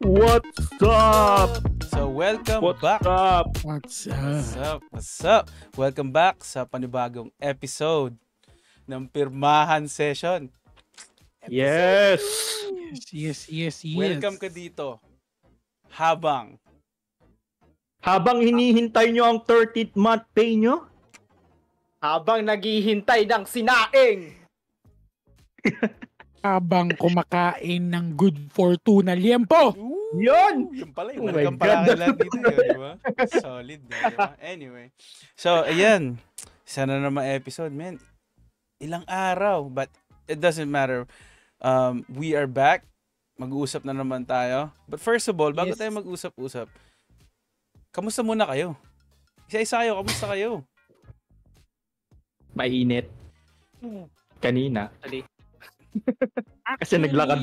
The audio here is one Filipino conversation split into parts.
What's up? So welcome What's back. up? What's What's up? Welcome back sa panibagong episode ng Pirmahan Session. Yes. Yes. Welcome ka dito. Habang hinihintay nyo ang 30th month pay nyo? Habang naghihintay ng sinaing. Habang kumakain ng good fortune na liempo. Yun! Yung pala, Oh my welcome pala God. lahat dito yun, di ba? Solid, di ba? Anyway. So, ayan. Sana naman episode, man. Ilang araw, but it doesn't matter. We are back. Mag-uusap na naman tayo. But first of all, bago tayo mag-usap-usap, kamusta muna kayo? Isa-isa kayo, kamusta kayo? Mainit. Kanina. Kasi Actually, naglakad.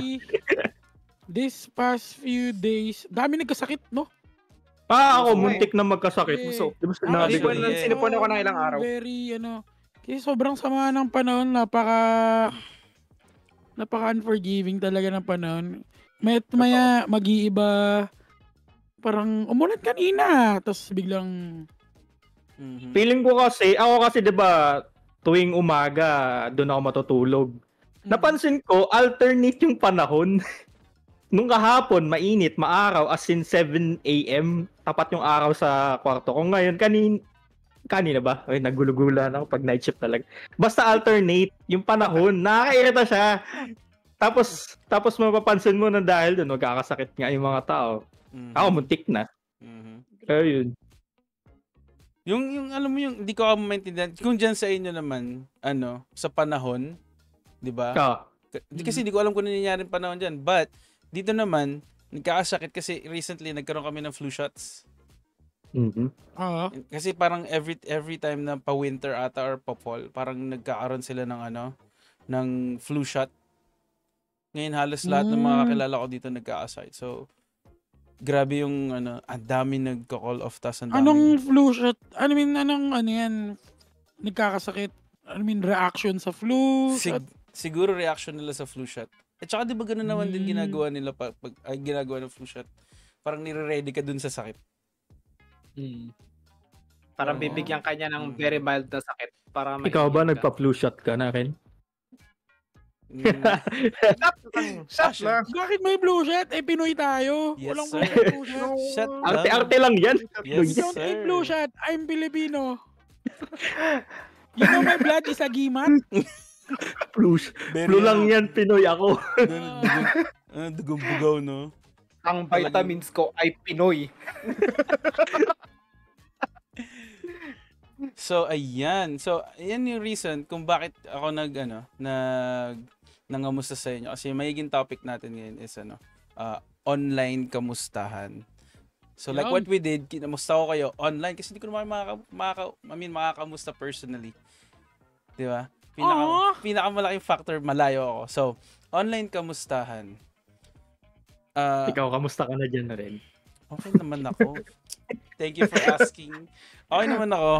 This past few days, dami nagkasakit, no? Ako, Oo, muntik na magkasakit. Eh, Di ba sinabi ko? Actually, Sinipon ako ng ilang araw. Very, kasi sobrang sama ng panahon, napaka-unforgiving talaga ng panahon. Maya, mag-iiba, parang umulan kanina, tapos biglang, Mhm. Feeling ko kasi, ako kasi di ba, tuwing umaga, doon ako matutulog. Napansin ko, alternate yung panahon. Nung kahapon, mainit, maaraw, as in 7 a.m. Tapat yung araw sa kwarto ko. Ngayon, kanina ba? Ay, nagulugula na ako pag night shift talaga. Basta alternate yung panahon. Nakakairita siya. Tapos mapapansin mo na dahil doon, magkakasakit nga yung mga tao. Mhm. Ako, muntik na. Mhm. Ayun. Yung alam mo yung hindi ko maintindihan kung diyan sa inyo naman sa panahon, 'di ba? Kasi hindi ko alam kung ano nangyayari ng panahon diyan, but dito naman nagkakasakit kasi recently nagkaroon kami ng flu shots. Mhm. Kasi parang every time na pa-winter ata or pa-fall, parang nagkakaroon sila ng flu shot. Ngayon halos lahat ng mga kakilala ko dito nagkakasakit. So grabe yung ang dami nagko-call off tas ang dami. anong flu shot? Anong yan? Nagkakasakit? Reaction sa flu? Siguro reaction nila sa flu shot. At saka 'di ba ganoon naman din ginagawa nila pag ginagawa ng flu shot. Parang nire-ready ka dun sa sakit. Parang Oo. bibigyan kanya ng very mild na sakit. Para Ikaw ba maingat ka. nagpa-flu shot ka na rin? Shot lang. Bakit may blue shot? Pinoy tayo. Yes, Walang sir. blue shot. Shut Arte-arte lang yan. Yes, We don't sir. take blue shot. I'm Filipino. You know my blood is agimat? Flu lang yan, Pinoy ako. Dugong bugaw, no? Ang vitamins ko ay Pinoy. So, ayan. So, ayan yung reason kung bakit ako nangamusta sa inyo. Kasi magiging topic natin ngayon is online kamustahan. So, like Yan. what we did, kinamusta ko kayo online kasi hindi ko naman makakamusta personally. Di ba? Pinakamalaking factor, malayo ako. So, online kamustahan. Ikaw, kamusta ka na dyan na rin? Okay naman ako. Thank you for asking. Okay naman ako.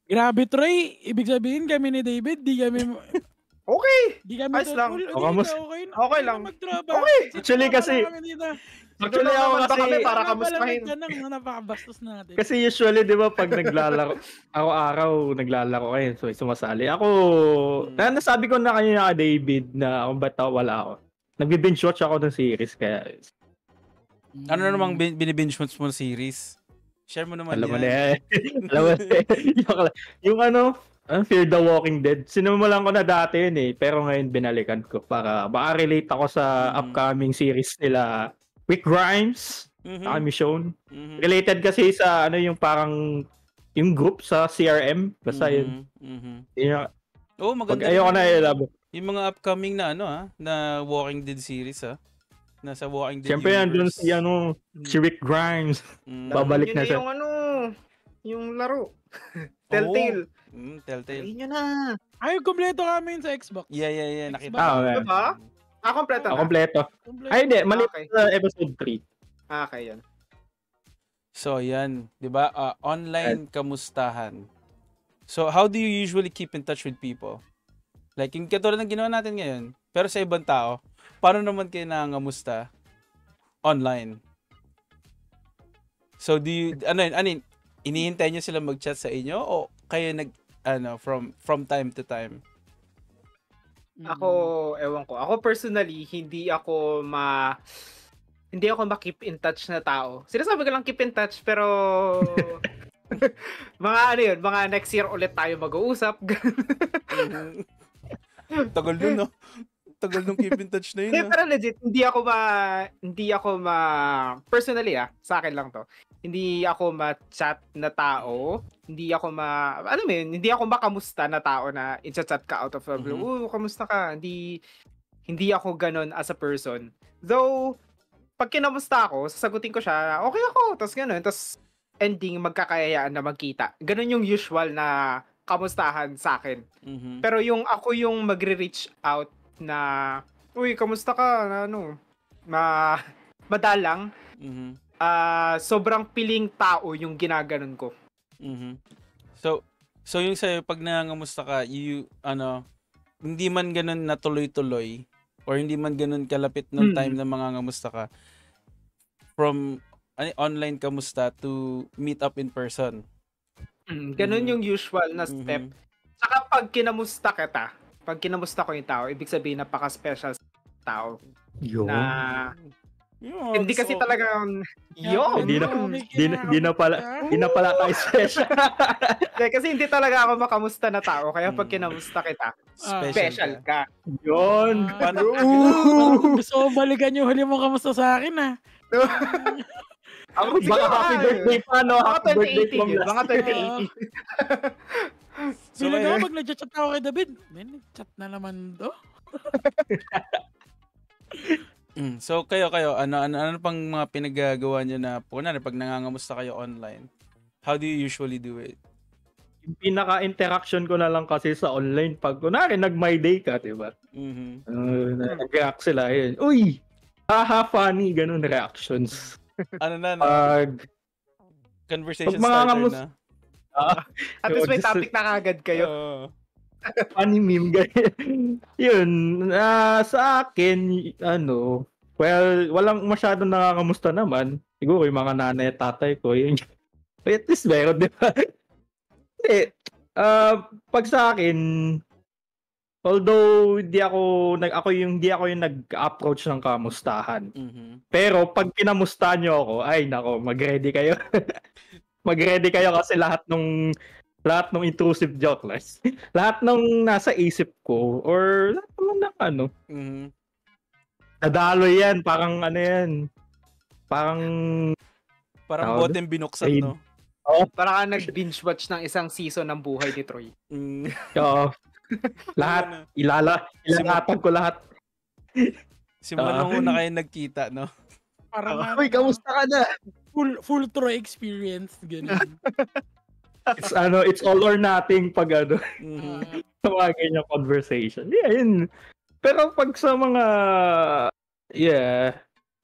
Grabe, Troy. Ibig sabihin kami ni David, di kami... Okay. Di kami Ayos lang. Okay lang. Magtrabaho. Okay. Actually, kasi- Actually, ako naman ba kasi... kami para kamustahin? Napakabastos natin. Kasi usually, di ba, pag naglalaro, araw-araw naglalaro kayo, so sumasali. Ako, nasabi ko na kanina ka, David, na kung ba't wala ako. Nagbi-binge watch ako ng series, kaya... Ano namang binibinge watch mo na series? Share mo naman Alam mo yan. na eh. Alam mo na eh. Yung Fear the Walking Dead. Sinimulan ko na dati yun eh. Pero ngayon binalikan ko para relate ako sa upcoming series nila. Rick Grimes, Michonne. Related kasi sa yung parang yung group sa CRM. Basta yun. Yun Oh, maganda. ayoko na ilabo. Yung mga upcoming na na Walking Dead series nasa Walking Dead Siyempre nandun universe. si Rick Grimes. Mm. Babalik Yun na siya. yung laro. Telltale. Telltale. Yun na. Ay, kompleto kami sa Xbox. Yeah. Nakita Xbox. ko. Okay. Diba? Kompleto na. Kompleto. Kompleto. Ay, hindi. Mali Okay. sa episode 3. Okay, yan. So, yan. 'Di ba? Online kamustahan. So, how do you usually keep in touch with people? Like, yung katulad ng ginawa natin ngayon, pero sa ibang tao, paano naman kayo nangangamusta? online. So do you inihintay niyo sila mag-chat sa inyo o kayo from time to time? Ako, ewan ko. Ako personally, hindi ako ma-keep in touch na tao. Sinasabi ko lang keep in touch, pero mga next year ulit tayo mag-uusap. Tagal nun, no? Tagal nung keep in touch na yun. Pero legit, hindi ako personally sa akin lang to. Hindi ako ma-chat na tao. Hindi ako hindi ako makamusta na tao na i-chat ka out of the blue. Kamusta ka? Hindi ako ganun as a person. Though, pag kinamusta ako, sasagutin ko siya, okay ako. Tapos ganun. Tapos, ending, magkakayayaan na magkita. Ganun yung usual na kamustahan sa akin. Pero ako yung magre-reach out na, uy, kamusta ka? Madalang. Sobrang piling tao yung ginaganon ko. So yung sa'yo, pag nangangamusta ka, hindi man ganun natuloy-tuloy or hindi man ganun kalapit nung time na mangangamusta ka, from online kamusta to meet up in person. Ganun yung usual na step. Saka pag kinamusta ko yung tao, ibig sabihin napaka-special tao. Na hindi kasi talagang Hindi na pala tayo special. Kasi hindi talaga ako makamusta na tao, kaya pag kinamusta kita, special ka. Yun. Gusto ko balikan yung huli mo kamusta sa akin Ako baka happy birthday pa, no? Happy birthday from last mga 3080. So, pag nag-chat ako kay David, chat na naman to. So kayo ano pang mga pinagagawa niyo na kunwari pag nangangamusta kayo online? How do you usually do it? Yung pinaka-interaction ko na lang kasi sa online pag kunwari nag-my day ka, diba? Nag-react sila, yun. Uy! Haha, funny, ganun reactions. Pag conversation starter na. At least may topic na kagad kayo. Funny meme, ganyan. Yun, sa akin, well, walang masyadong nakakamusta naman. Siguro yung mga nanay at tatay ko, yun. At least meron, di ba? Hindi. Pag sa akin, although hindi ako yung nag-approach ng kamustahan. Pero pag kinamusta nyo ako, ay nako, mag-ready kayo. Mag-ready kayo kasi lahat ng intrusive joke, lahat ng nasa isip ko, or lahat naman ng nadalo yan, parang yan. Parang boteng binuksan, no? Parang nag-binge watch ng isang season ng buhay ni Troy. Oo. Lahat, ilalatag ko lahat. Simulan nung una kayo nagkita, no? Parang uy, kamusta ka na? Full Troy experience, ganun. It's all or nothing pag sa mga ganyang conversation. Yeah, yun. Pero pag sa mga,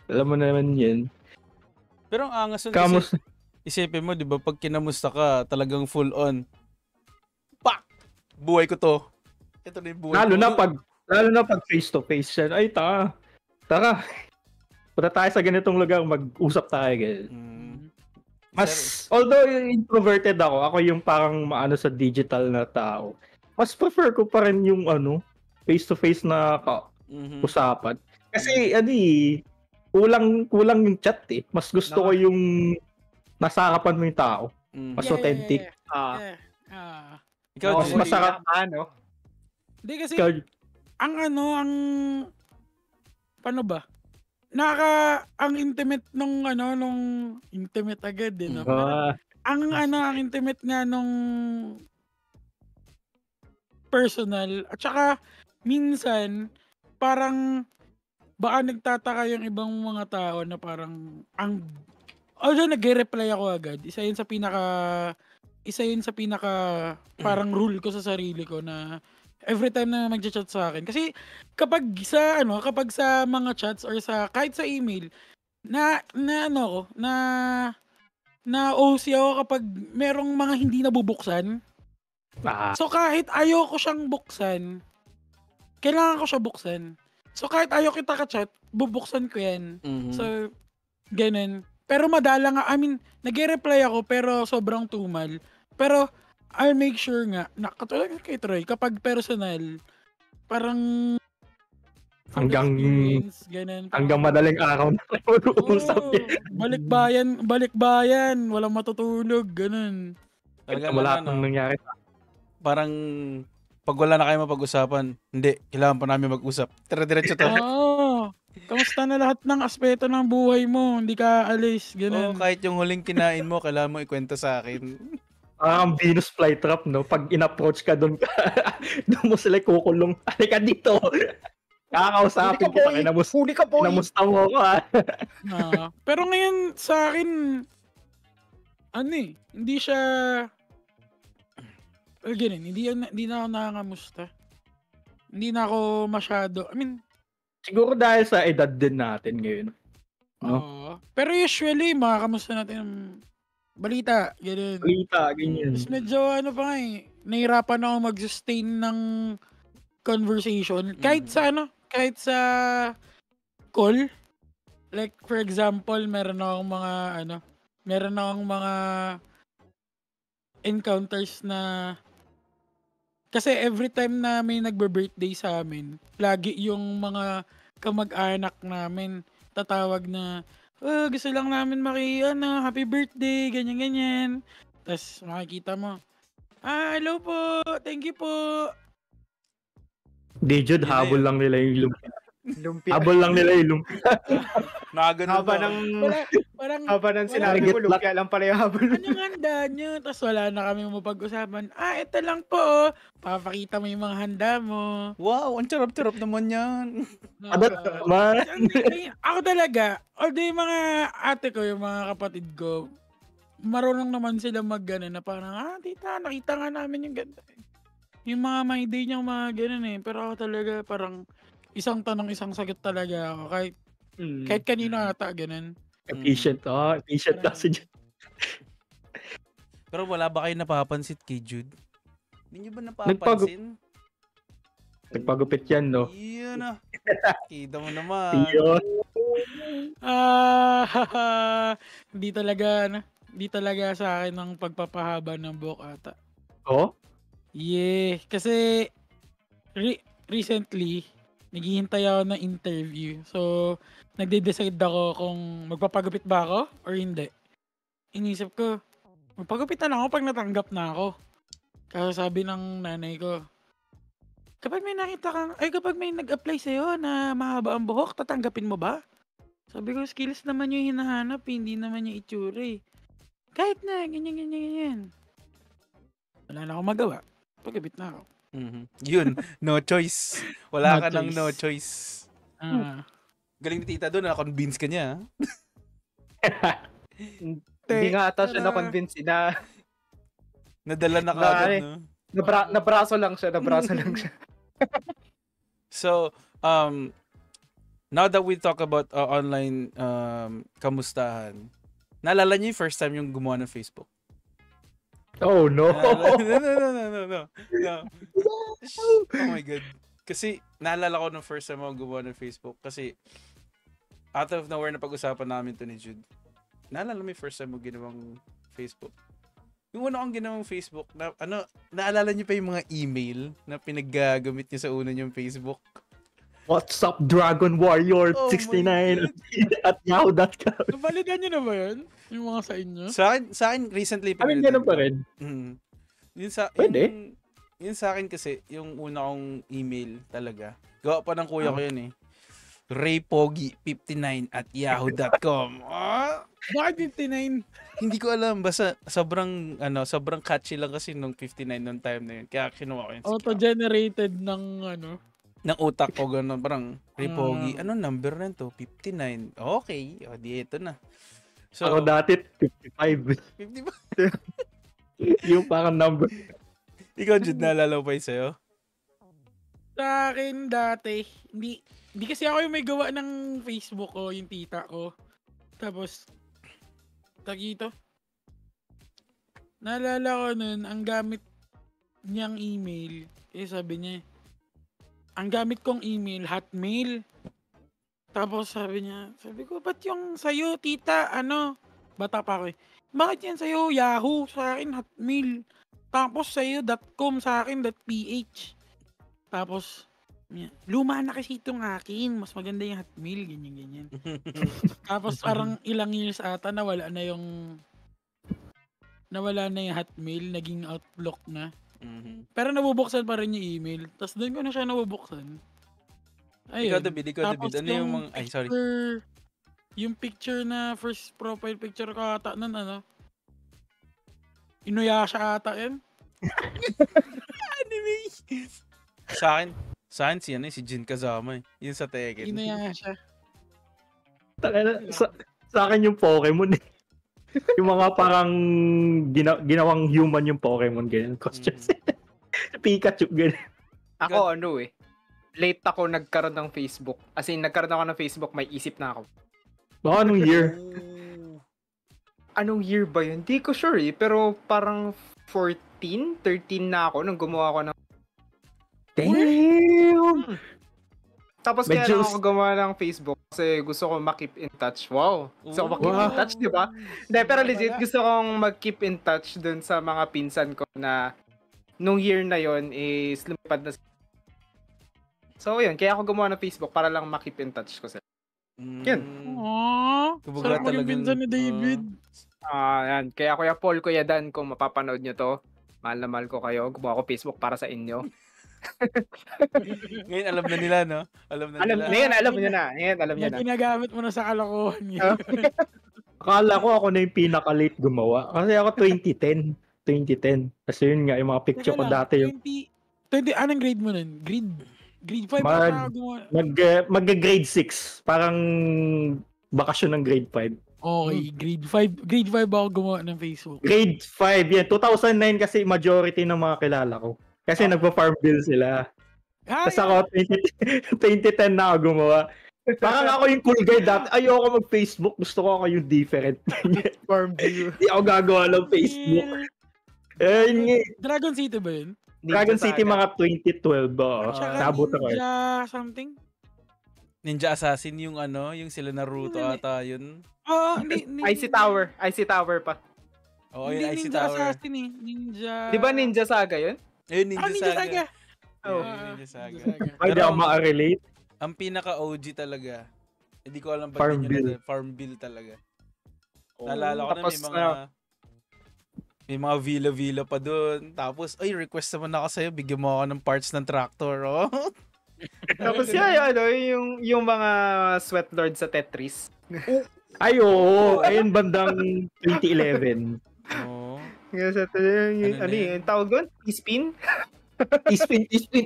alam mo naman yun. Pero ang angas isipin mo, di ba, pag kinamusta ka, talagang full on. Pak! Buhay ko to. Ito na yung buhay Lalo ko. Lalo na pag face to face yan. Ay, tara. Punta tayo sa ganitong lugar, mag-usap tayo. Although introverted ako yung parang sa digital na tao. Mas prefer ko pa rin yung face-to-face na usapan. Kasi kulang yung chat eh. Mas gusto ko yung nasa harapan mo yung tao. Mas authentic. Ikaw, mas masarap. Hindi kasi, paano ba? Ang intimate nung intimate agad din. Ang intimate nga nung personal. At saka, minsan, parang, baka nagtataka yung ibang mga tao na parang, although nag-reply ako agad, isa yun sa pinaka parang rule ko sa sarili ko na every time na mag-chat sa akin. Kasi kapag sa mga chats or kahit sa email, na OC ako kapag merong mga hindi nabubuksan. So kahit ayoko siyang buksan, kailangan ko siya buksan. So kahit ayaw kita ka-chat, bubuksan ko yan. So Ganun. Pero madala nga, I mean, nag-reply ako pero sobrang tumal. Pero I'll make sure nga na katulad kay Troy, kapag personal, parang from Hanggang experience, ganun. hanggang madaling araw na kayo mag-uusap niya. Balikbayan, walang matutulog, ganun. Talagang Wala ano, nang nangyari. parang pag wala na kayo mapag-usapan, hindi, kailangan pa namin mag-usap. Tira-diretso to. Oo. Kamusta na lahat ng aspeto ng buhay mo? Hindi ka alis, Oo, ganun. kahit yung huling kinain mo, kailangan mo ikwento sa akin. Parang Venus flytrap, no? Pag in-approach ka doon doon mo sila kukulong. Halika dito. Kakausapin kita. Huli ka, boy! Kinamusta mo ako, ha? Pero ngayon sa akin, hindi siya, ganun, hindi na ako nakakamusta. Hindi na ako masyado, I mean, Siguro dahil sa edad din natin ngayon. No? Pero usually, makakamusta natin ang balita, ganun. Balita, ganyan. Tapos medyo pa nga nahirapan ako mag-sustain ng conversation. Kahit sa call. Like, for example, meron akong mga encounters na, kasi every time na may nagbe-birthday sa amin, lagi yung mga kamag-anak namin tatawag na, gusto lang namin happy birthday, ganyan-ganyan. Tapos makikita mo, hello po, thank you po. Dijud, Yun habol na lang nila yung lumpia. Lumpia. Habol lang nila yung lumpia. Nakaganon Haba ba? ng, Parang, haba ng sinabi mo, lumpia lang pala yung habol. anong handa nyo? Tapos wala na kami mapag-usapan. Ito lang po. Papakita mo yung mga handa mo. Wow, ang charap-charap naman yan. Adat naman. Ako talaga, although yung mga ate ko, yung mga kapatid ko, marunong naman sila na parang, tita, nakita nga namin yung ganda. Yung mga my day niyang mga ganun eh. Pero ako talaga parang isang tanong, isang sagot talaga ako. Kahit kanino ata, ganun. Efficient. Efficient kasi dyan. Pero wala ba kayo napapansin kay Jude? Hindi nyo ba napapansin? Nagpagupit yan, no? Yun na. Kita mo naman. Yun. Hindi talaga sa akin ang pagpapahaba ng buhok ata. Oh? Yeah, kasi recently, naghihintay ako ng interview. So, nagde-decide ako kung magpapagupit ba ako or hindi. Inisip ko, magpagupitan ako pag natanggap na ako. Kasi sabi ng nanay ko, kapag may nag-apply sa'yo na mahaba ang buhok, tatanggapin mo ba? Sabi ko, skills naman yung hinahanap, hindi naman yung itsura eh. Kahit na, ganyan. Wala na akong magawa. Pagupit na ako. Yun, no choice. Wala ka nang no choice. Galing ni tita doon, na-convince ka niya. Hindi nga ata siya na-convince na Nadala na kagad, no? nabraso lang siya. So, now that we talk about online kamustahan, naalala niyo yung first time yung gumawa ng Facebook? Oh, no. No. Oh my God. Kasi, naalala ko nung first time ako gumawa ng Facebook. Kasi, out of nowhere na pag-usapan namin to ni Jude. Naalala mo yung first time mo ginawang Facebook? Yung una kong ginawang Facebook, naalala niyo pa yung mga email na pinaggagamit niyo sa una niyong Facebook? What's up, Dragon Warrior 69 at yahoo.com. Nabalikan niyo na ba yun? Yung mga sa inyo? Sa akin recently pa. Ganun pa rin. Pwede. Yun sa akin kasi, yung una kong email talaga. Gawa pa ng kuya ko yun eh. raypogi59@yahoo.com. Bakit 59? Hindi ko alam. Basta sobrang catchy lang kasi nung 59 nung time na yun. Kaya kinuha ko yun. Auto-generated ng ng utak ko gano'n. Parang raypogi. Anong number na to? 59. Okay. O, di ito na. So, ako dati 55. 55. Yung parang number. Ikaw, Jude, naalala pa yun sa'yo? Sa akin dati, hindi kasi ako yung may gawa ng Facebook ko, yung tita ko. Tapos, tagito. Naalala ko nun, ang gamit niyang email, sabi niya, ang gamit kong email, Hotmail. Tapos sabi ko, ba't yung sa'yo, tita, bata pa ako eh. Bakit yan sa'yo, Yahoo, sa akin, Hotmail. Tapos sa'yo, .com, sa akin, .ph. Tapos, luma na kasi itong akin, mas maganda yung Hotmail, ganyan. Tapos parang ilang years ata, nawala na yung Hotmail, naging Outlook na. Pero nabubuksan pa rin yung email. Tapos doon ko na siya nabubuksan. Ayun. Ikaw, David. Ano yung mga... Ay, sorry. Yung picture na first profile picture ko ata nun, Inuyasha ata yan. Anime. Sa akin si Jin Kazama eh. Yun sa Tekken. Inuyasha. Sa akin yung Pokemon eh. Yung mga parang ginawang human yung Pokemon, ganyan. Costumes. Pikachu, ganyan. Ako late ako nagkaroon ng Facebook. As in, nagkaroon ako ng Facebook, may isip na ako. Baka anong year? Anong year ba yun? Hindi ko sure eh. Pero parang 13 na ako nung gumawa ako ng... Damn! Tapos kaya lang ako gumawa ng Facebook kasi gusto ko ma-keep in touch. Wow! Gusto ko ma-keep in touch, di ba? Hindi, pero legit, gusto kong mag-keep in touch dun sa mga pinsan ko na nung year na yon is lumipad na. So, yun. Kaya ako gumawa ng Facebook para lang ma-keep in touch ko sila. Yun. Aww! Sarap maging pinsan ni David. Yan. Kaya Kuya Paul, Kuya Dan, kung mapapanood nyo to, mahal na mahal ko kayo. Gumawa ko Facebook para sa inyo. Ngayon alam na nila, no? Alam nyo na. Ngayon alam nyo na. Ginagamit mo na sa kalokohan niya. Akala ko ako na yung pinaka-late gumawa. Kasi ako 2010. Kasi yun nga, yung mga picture ko dati. 20, anong grade mo nun? Grade 5 gumawa. Mag-grade 6. Parang bakasyon ng grade 5. Okay, grade 5. Grade 5 ako gumawa ng Facebook. Grade 5, yan. 2009 kasi majority ng mga kilala ko. Kasi nagpa-farm bill sila. Tapos ako, 2010 na ako gumawa. Parang ako yung cool guy dati. Ayoko mag-Facebook. Gusto ko ako yung different. Farm bill. Hindi ako gagawa ng Facebook. Dragon City ba yun? Dragon City mga 2012 ba? Nabot ako. Ninja something? Ninja Assassin yung yung sila Naruto ata yun. Hindi. Icy Tower pa. Oo, yung Icy Ninja Tower. Assassin eh. Ninja... Di ba Ninja Saga yun? Ayun, Ninja Saga. Oh. Ninja Saga. Pwede ako ma-relate. Ang pinaka-OG talaga. Hindi ko alam pa Farm din yun. Farm Bill talaga. Naalala ko na may mga villa pa doon. Tapos, request naman ako sa'yo. Bigyan mo ako ng parts ng tractor, oh. Tapos yung mga sweat lord sa Tetris. Ay, oo. Ayun, bandang 2011. Oo. Yung tawag doon? T-spin?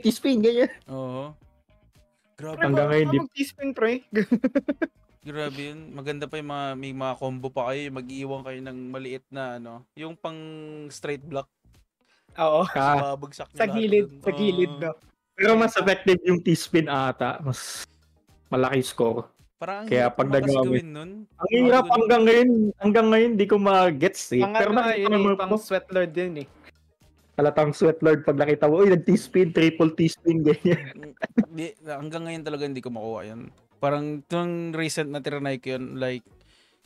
T-spin, ganyan. Oo. Grabe. Hanggang ngayon, T-spin, pre. Grabe yun. Maganda pa yung may mga combo pa kayo. Mag-iiwan kayo ng maliit na yung pang straight block. Oo. Babagsak Sa gilid, no? Pero mas effective yung T-spin ata. Mas malaki score. Parang kaya pag gawin nun. Ang hirap hanggang ngayon di ko ma-gets eh. Pero nakita mo pang sweat lord din eh. Halatang sweat lord pag nakita mo, nag-T-spin, triple T-spin, ganyan. Hanggang ngayon talaga hindi ko makuha yun. Parang itong recent na tiranay ko yun, like,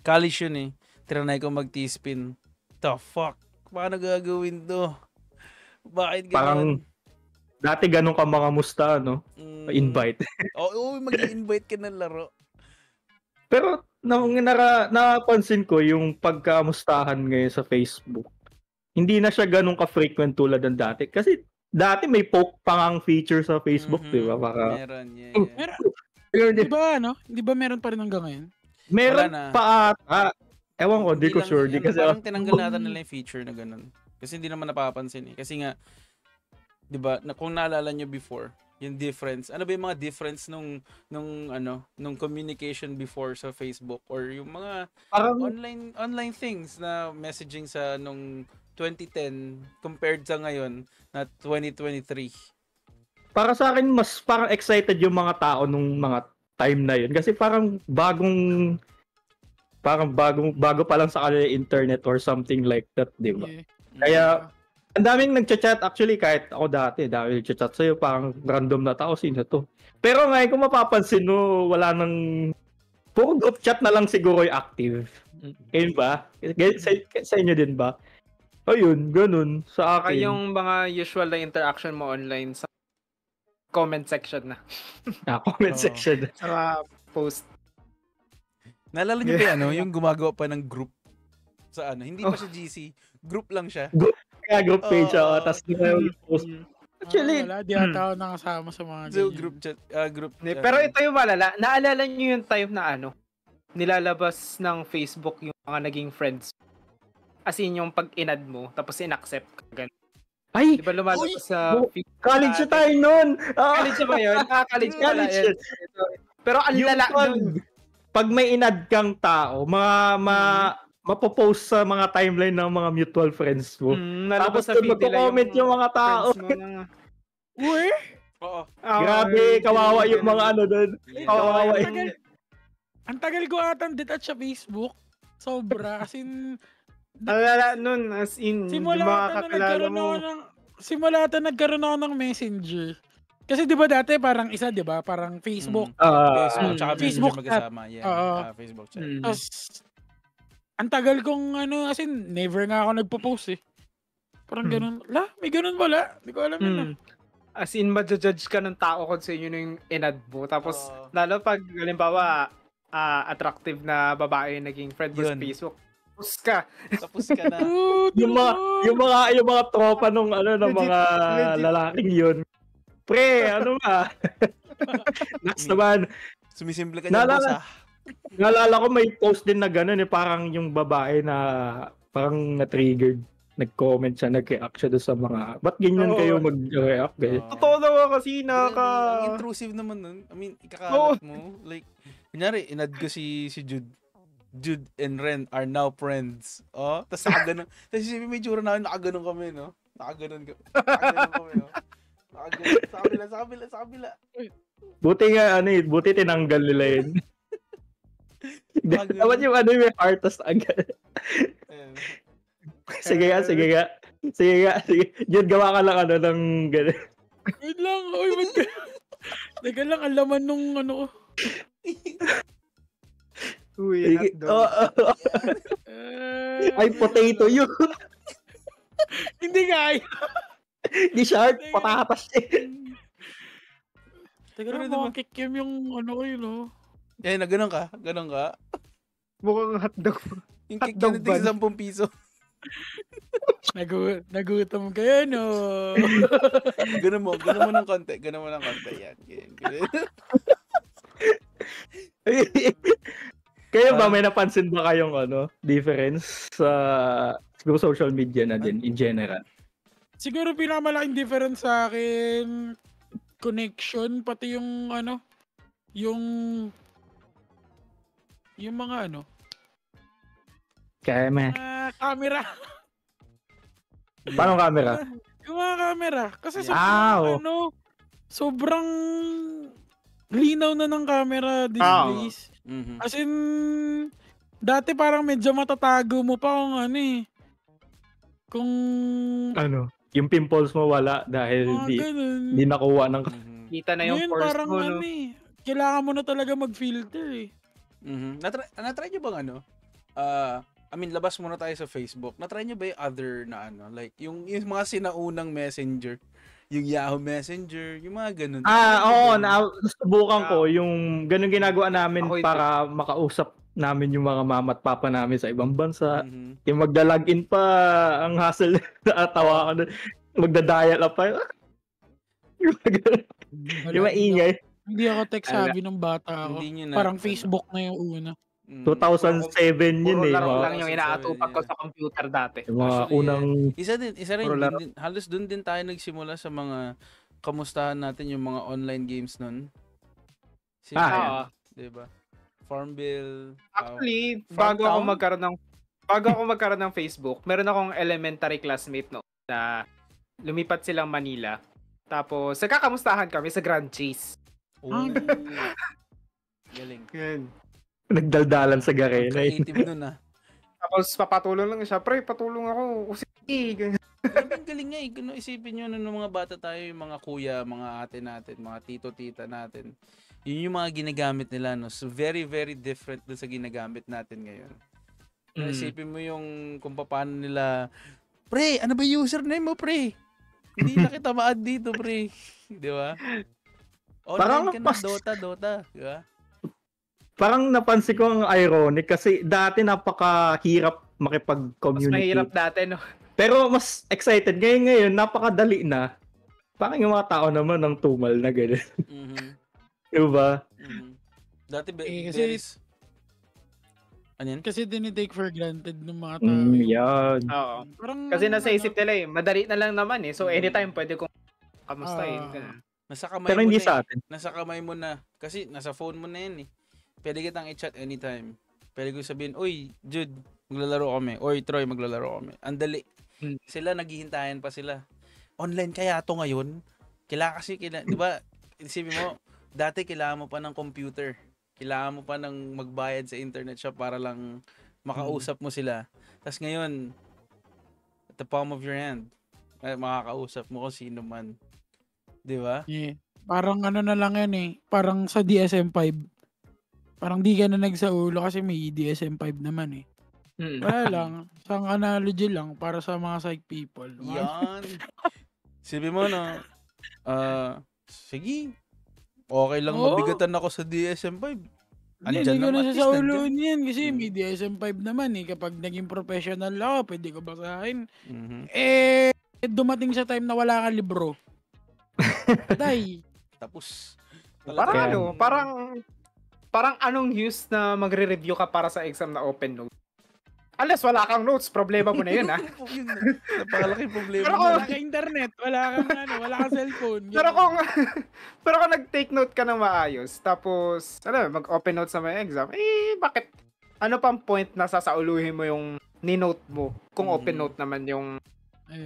college yun eh. Tiranay ko mag-T-spin. The fuck? Paano gagawin to? Bakit gano'n? Parang, dati ganun ka mga musta, no? Invite. Oo, mag-i-invite ka ng laro. Pero, napansin ko yung pagkamustahan ngayon sa Facebook. Hindi na siya ganun ka-frequent tulad ng dati. Kasi, dati may poke pang feature sa Facebook, di ba? Meron, yeah. Di ba meron pa rin hanggang ngayon? Meron pa ata. Ewan ko, di ko sure. Kasi parang tinanggal natin nila yung feature na ganun. Kasi hindi naman napapansin eh. Kasi nga, di ba, kung naalala nyo before, yung difference. Ano ba yung mga difference nung communication before sa Facebook or yung mga parang online things na messaging sa nung 2010 compared sa ngayon na 2023? Para sa akin, mas parang excited yung mga tao nung mga time na yun. Kasi parang bago pa lang sa kanila internet or something like that, di ba? Yeah. Kaya Ang daming nagchat-chat actually kahit ako dati, dahil nagchat sa'yo, parang random na tao, sino to? Pero ngayon kung mapapansin mo, wala nang puro group chat na lang siguro yung active. Ayun ba? Sa inyo din ba? Ayun, ganun. Sa Saka akin. yung mga usual na interaction mo online sa comment section na. Comment Oo. section. Sa mga post. Naalala niyo ba yung yung gumagawa pa ng group sa ano? Hindi pa siya GC. Group lang siya. Kaya group page Oo. tapos post. Actually, Wala, di ata ako nakasama sa mga So, ganyan. group chat. Pero ito yung malala. Naalala niyo yung time na ano? Nilalabas ng Facebook yung mga naging friends. As in yung pag-inad mo, tapos in-accept ka. Ganun. ay, Di ba lumalabas sa Facebook? college na tayo nun. College ba yun? College pala College yun. Pero ang Yung lala pag, nun. pag may inad kang tao, mapopost sa mga timeline ng mga mutual friends mo. Nalabas Tapos sa doon feed nila magko-comment yung mga tao. friends mo na. Uy! Oo. Grabe, kawawa yung mga ano doon. Kawawa Ang yung... tagal, ang tagal ko atang detach sa Facebook. Sobra. As in, Alala nun, as in, yung simula mga ata na kakilala nagkaroon mo. ako ng nagkaroon ako ng Messenger. Kasi 'di ba dati parang isa 'di ba? Parang Facebook. Facebook, tsaka Facebook Messenger magkasama. Yeah. Oo. Facebook chat. Tapos ang tagal kong ano, as in never nga ako nagpo-post eh. Parang ganun. May ganun wala. Hindi ko alam yun. As in, madjudge ka ng tao kung sa inyo na yung inad mo. Tapos, lalo pag, halimbawa, attractive na babae naging friend mo sa Yun. Facebook. Tapos ka. Tapos ka na. yung mga tropa nung ano ng mga legit. lalaking yun. Pre, ano ba? Next naman. Sumisimple ka niya, boss ah. Naalala ko may post din na gano'n parang yung babae na parang na-triggered. Nag-comment siya, nag-react siya doon sa mga, ba't ganyan kayo mag-react? Totoo naman kasi Ang intrusive naman nun. I mean, ikakalat mo. Like, kunyari, inad ko si Jude. Jude and Ren are now friends. Oh, tapos nakaganon. Tapos may tsura namin, nakaganon kami, no? Nakaganon kami, no? Nakaganon. Sa kabila. Buti nga, buti tinanggal nila yun. Dapat yung yung heart, tas agad. Sige nga. Diyan gawa ka lang ng gano'n. Wait lang. Uy, teka lang, ang laman nung ano ko. Uy, Ay, potato yun. Hindi nga. Di shark, patatas eh. Teka lang, makakikim yung ano ko yun, oh. Eh, ganon ka? Mukhang hotdog. Yung cake yun, ito 10 piso. Nagutom kayo, no? Ganon mo ng konti. Yan. Kayo ba, may napansin ba kayong difference sa siguro social media na din in general? Siguro pinakamalaking difference sa akin, connection, pati yung yung mga camera. Paano camera? Yung mga camera. Kasi sobrang linaw na ng camera these days. As in, dati parang medyo matatago mo pa kung yung pimples mo wala dahil di nakuha ng... Kita na yung ngayon, pores parang mo, no? Kailangan mo na talaga mag-filter Na-try nyo bang labas muna tayo sa Facebook. Na-try nyo ba yung other na like yung mga sinaunang messenger? Yung Yahoo Messenger, yung mga ganun. Oo, nasubukan ko yung ganun ginagawa namin para makausap namin yung mga mama at papa namin sa ibang bansa. Yung magda-login pa, ang hassle na tawa ko. Magda-dial up pa. Yung maingay. Hindi ako tech-savvy nung bata ako. Parang Facebook na yung una. 2007 yun Puro laro lang yung inaatupag ko sa computer dati. Yung mga unang... Isa rin, halos dun din tayo nagsimula sa mga kamustahan natin yung mga online games nun. Diba? Farmville. Actually, bago ako magkaroon ng Facebook, meron akong elementary classmate na lumipat silang Manila. Tapos, nagkakamustahan kami sa Grand Chase. Galing. Yan. Nagdaldalan sa garena. Creative nun Tapos, papatulong lang siya. Pre, patulong ako. Sige, ganyan. Grabe ang galing nga eh. Kung isipin nyo nung mga bata tayo, yung mga kuya, mga ate natin, mga tito-tita natin. Yun yung mga ginagamit nila, no? So, very, very different dun sa ginagamit natin ngayon. Isipin mo yung kung paano nila, pre, ano ba username mo, pre? Hindi na kita ma-add dito, pre. Di ba? Parang Online ka na, Dota. Di ba? Parang napansin ko ang ironic kasi dati napakahirap Mas makipag-communicate. mahirap dati, no? Pero mas excited. Ngayon, napakadali na. Parang yung mga tao naman ng tumal na gano'n. Mhm. Diba? Mhm. Dati, kasi- very... Ano yan? Kasi dinitake for granted ng mga tao. Yan. Oo. Parang, Kasi nasa isip nila madali na lang naman eh. So anytime pwede kong kamustahin. Ah. ganun. Nasa kamay Pero mo hindi na sa eh. atin. Nasa kamay mo na. Kasi nasa phone mo na yan eh. Pwede kitang i-chat anytime. Pwede ko sabihin, uy, Jude, maglalaro kami. Uy, Troy, maglalaro kami. Andali. Sila, naghihintayan pa sila. Online kaya to ngayon? Di ba, isipin mo, dati kailangan mo pa ng computer. Kailangan mo pa ng magbayad sa internet shop para lang makausap mo sila. Tapos ngayon, at the palm of your hand, makakausap mo kung sino man. Di ba? Yeah. Parang ano na lang yan eh. Parang sa DSM-5. Parang di ka na nagsaulo kasi may DSM-5 naman eh. Wala lang. Isang analogy lang para sa mga psych people. Yan. Sabi mo no, sige, okay lang Oo. mabigatan ako sa DSM-5. Hindi Andyan ko naman, na at least sasauloon yan kasi Mm. may DSM-5 naman eh. Kapag naging professional ako, pwede ko basahin. Mhm. Dumating sa time na wala kang libro. Patay. Tapos, Parang Kaya- ano, parang anong use na magre-review ka para sa exam na open note? Unless wala kang notes, problema mo na yun, ha? Yun, napakalaking problema. Pero nun. Wala kang internet, wala kang cellphone. Pero kung nag-take note ka ng maayos, tapos mag-open notes sa may exam, bakit ano pang point na sasauluhin mo yung ni-note mo kung open note naman yung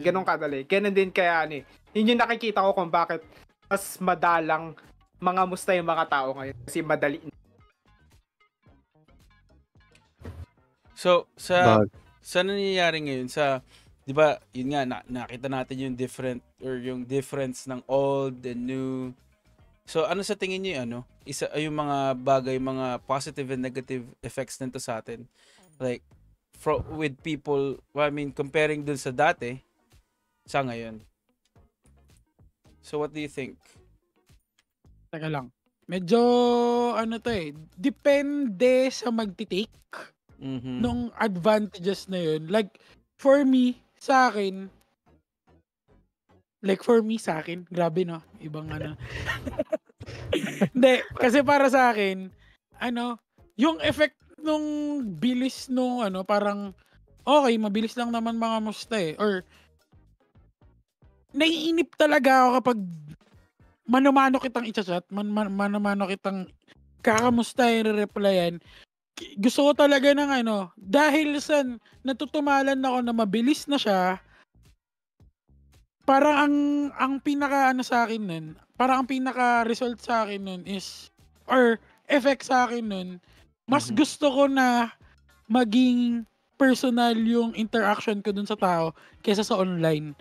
ganong kadali. Ganun din kaya yun yung nakikita ko kung bakit mas madalang mga musta yung mga tao ngayon kasi madali. So, sa nangyayari ngayon, 'di ba, yun nga, nakita natin yung difference ng old and new. So, ano sa tingin niyo yung mga bagay, mga positive and negative effects nito sa atin? Like, with people, comparing dun sa dati, sa ngayon. So, what do you think? Teka lang. Medyo, depende sa magtitake Mhm. nung advantages na yun. Like, for me, sa akin, grabe no, ibang Hindi, kasi para sa akin, yung effect nung bilis nung parang, okay, mabilis lang naman mga musta eh. Or, naiinip talaga ako kapag mano-mano kitang i-chat, mano-mano kitang kakamusta i-replyan. Gusto ko talaga ng dahil sa natutumalan ako na mabilis na siya, parang ang pinaka sa akin nun, parang ang pinaka result sa akin nun is, or effect sa akin nun, mas gusto ko na maging personal yung interaction ko dun sa tao kaysa sa online.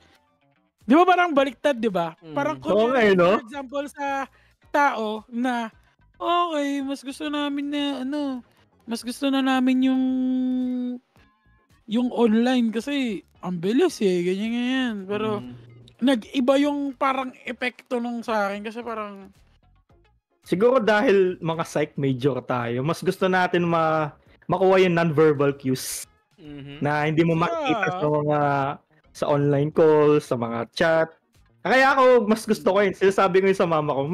Di ba parang baliktad, di ba? Parang Okay, no? for example sa tao na, okay, mas gusto namin na mas gusto na namin yung online kasi ang bilis ganyan. Pero nag-iba yung parang epekto nung sa akin kasi parang Siguro dahil mga psych major tayo, mas gusto natin makuha yung non-verbal cues na hindi mo makikita sa online calls, sa mga chat. Kaya ako, mas gusto ko yun. Sinasabi ko yun sa mama ko,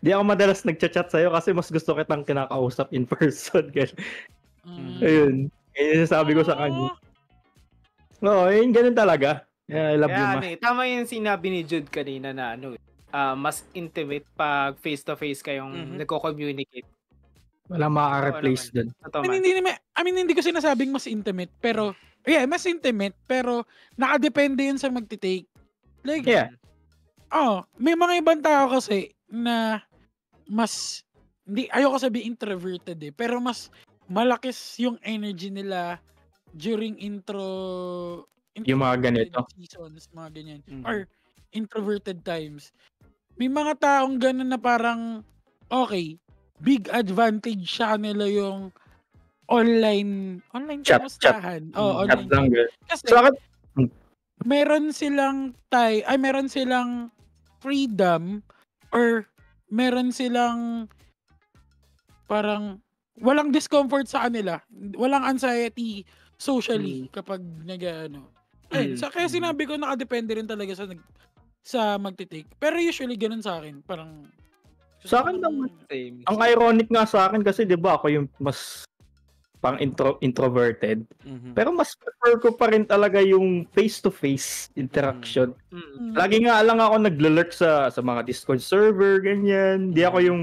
di ako madalas nagchat-chat sa'yo kasi mas gusto kitang kinakausap in person. Ayun. Yung sabi ko sa kanya. Oo, yun ganun talaga. Yeah, I love you, ma. Tama yung sinabi ni Jude kanina na mas intimate pag face-to-face kayong nagko-communicate. Wala maka-replace dun. Hindi ko sinasabing mas intimate, pero mas intimate, pero nakadepende yun sa magti-take. Like, may mga ibang tao kasi na mas, ayoko sabihin introverted pero mas malakis yung energy nila during Yung mga ganito. seasons, mga ganyan. Mhm. Or introverted times. May mga taong ganun na parang, okay, big advantage sa kanila yung online Chat. kamustahan. Mm. Chat Online lang. chat. Girl. Kasi, Sa akin, meron silang freedom or meron silang parang walang discomfort sa kanila. Walang anxiety socially kapag ayun, kaya sinabi ko nakadepende rin talaga sa magte-take. Pero usually ganun sa akin. Parang Sa akin naman, Same. ang ironic nga sa akin kasi 'di ba ako yung mas pang introverted. Mhm. Pero mas prefer ko pa rin talaga yung face-to-face interaction. Lagi nga lang ako naglalurk sa mga Discord server, ganyan. Hindi ako yung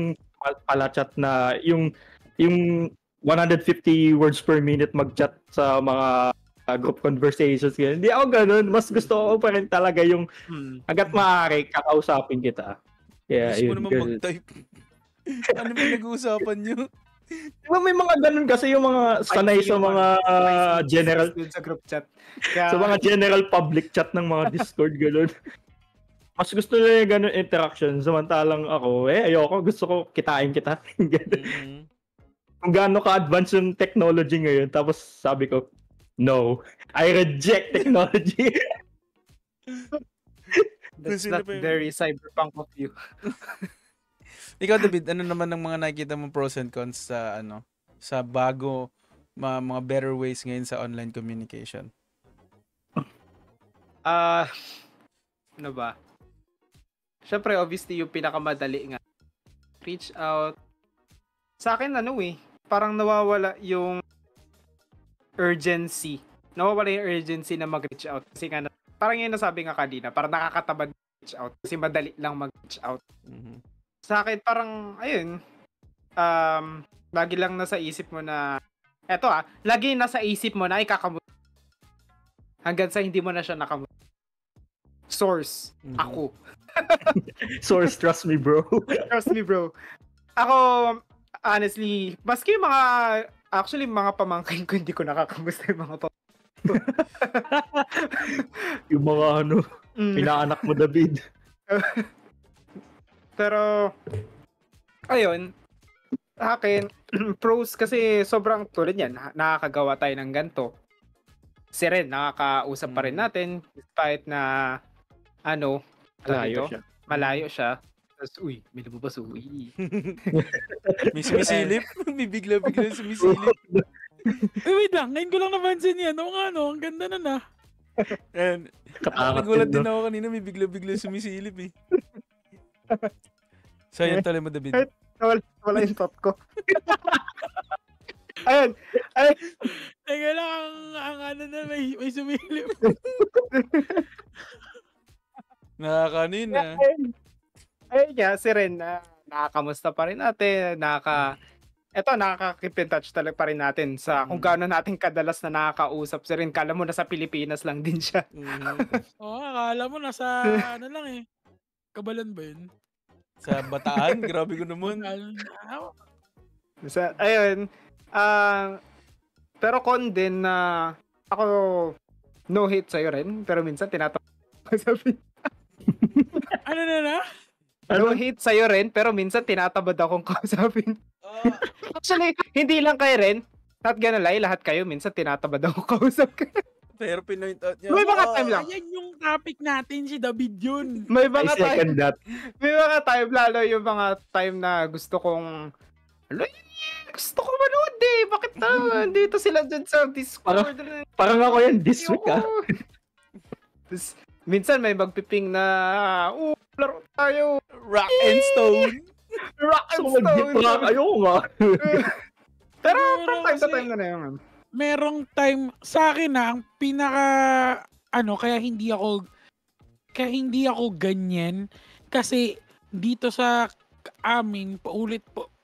pala-chat na yung 150 words per minute mag-chat sa mga group conversations. Ganyan. Hindi ako ganun. Mas gusto ko pa rin talaga yung hanggat maaari, kakausapin kita. Yeah, Gusto mo yun, naman ganun. mag-type. Ano pinag-uusapan nyo? Diba may mga ganun kasi yung mga sanay sa mga general sa group chat. sa mga general public chat ng mga Discord ganun. Mas gusto nila yung ganun interaction samantalang ako ayoko, gusto ko kitain kita. Ganun. Mhm. Kung gaano ka-advance yung technology ngayon tapos sabi ko no, I reject technology. That's Sino not pa yun? very cyberpunk of you. Ikaw, David, ano naman ang mga nakikita mong pros and cons sa sa bago mga better ways ngayon sa online communication? Ano ba? Syempre, obviously, yung pinakamadali nga. Reach out. Sa akin, parang nawawala yung urgency. Nawawala yung urgency na mag-reach out. Kasi nga, parang yung nasabi nga kanina, parang nakakatamad reach out. Kasi madali lang mag-reach out. Mhm. Sa akin, parang, ayun, lagi lang nasa isip mo na, lagi nasa isip mo na ikakamot. Hanggang sa hindi mo na siya nakamot. Source, ako. Source, trust me, bro. Trust me, bro. Ako, honestly, maski mga pamangkin ko, hindi ko nakakamusta yung mga Yung mga pinaanak mo, David. Pero, ayun, akin, pros kasi sobrang tulad yan, nakakagawa tayo ng ganito. Si Ren, nakakausap pa rin natin, despite na, malayo siya. Tapos, may lumabas, May sumisilip. May bigla-bigla sumisilip. wait lang, ngayon ko lang napansin yan. Oo nga, ang ganda na. And, nagulat din ako kanina, may bigla-bigla sumisilip eh. So, yan tuloy mo, David. Wala yung thought ko. Ayun. Teka lang, may sumilip. Nakakanin na. Ayun nga, si Ren, nakakamusta pa rin natin, nakaka-keep in touch talaga pa rin natin sa kung gaano natin kadalas na nakakausap si Ren. Kala mo nasa Pilipinas lang din siya. Oo, akala mo nasa Kabalan ba yun? Sa Bataan? Grabe ko naman. Ayun. Pero con din na ako no hate sa'yo rin, pero minsan tinatamad ako sabi. Ano na? No hate sa'yo rin, pero minsan tinatamad akong kausapin. Actually, hindi lang kayo rin. Not gonna lie, lahat kayo, minsan tinatamad akong kausap. Pero pinoint out niya. May mga time lang. Ayan yung topic natin, si David yun. May I mga time. second that. May mga time, lalo yung mga time na gusto kong gusto ko manood eh. Bakit dito sila dyan sa Discord? Parang ako yan this week Tapos, minsan may magpiping na laro tayo. Rock and Stone. Rock and Stone. Ayoko nga. Pero from time to time na yun. Merong time sa akin ang pinaka kaya hindi ako ganyan kasi dito sa amin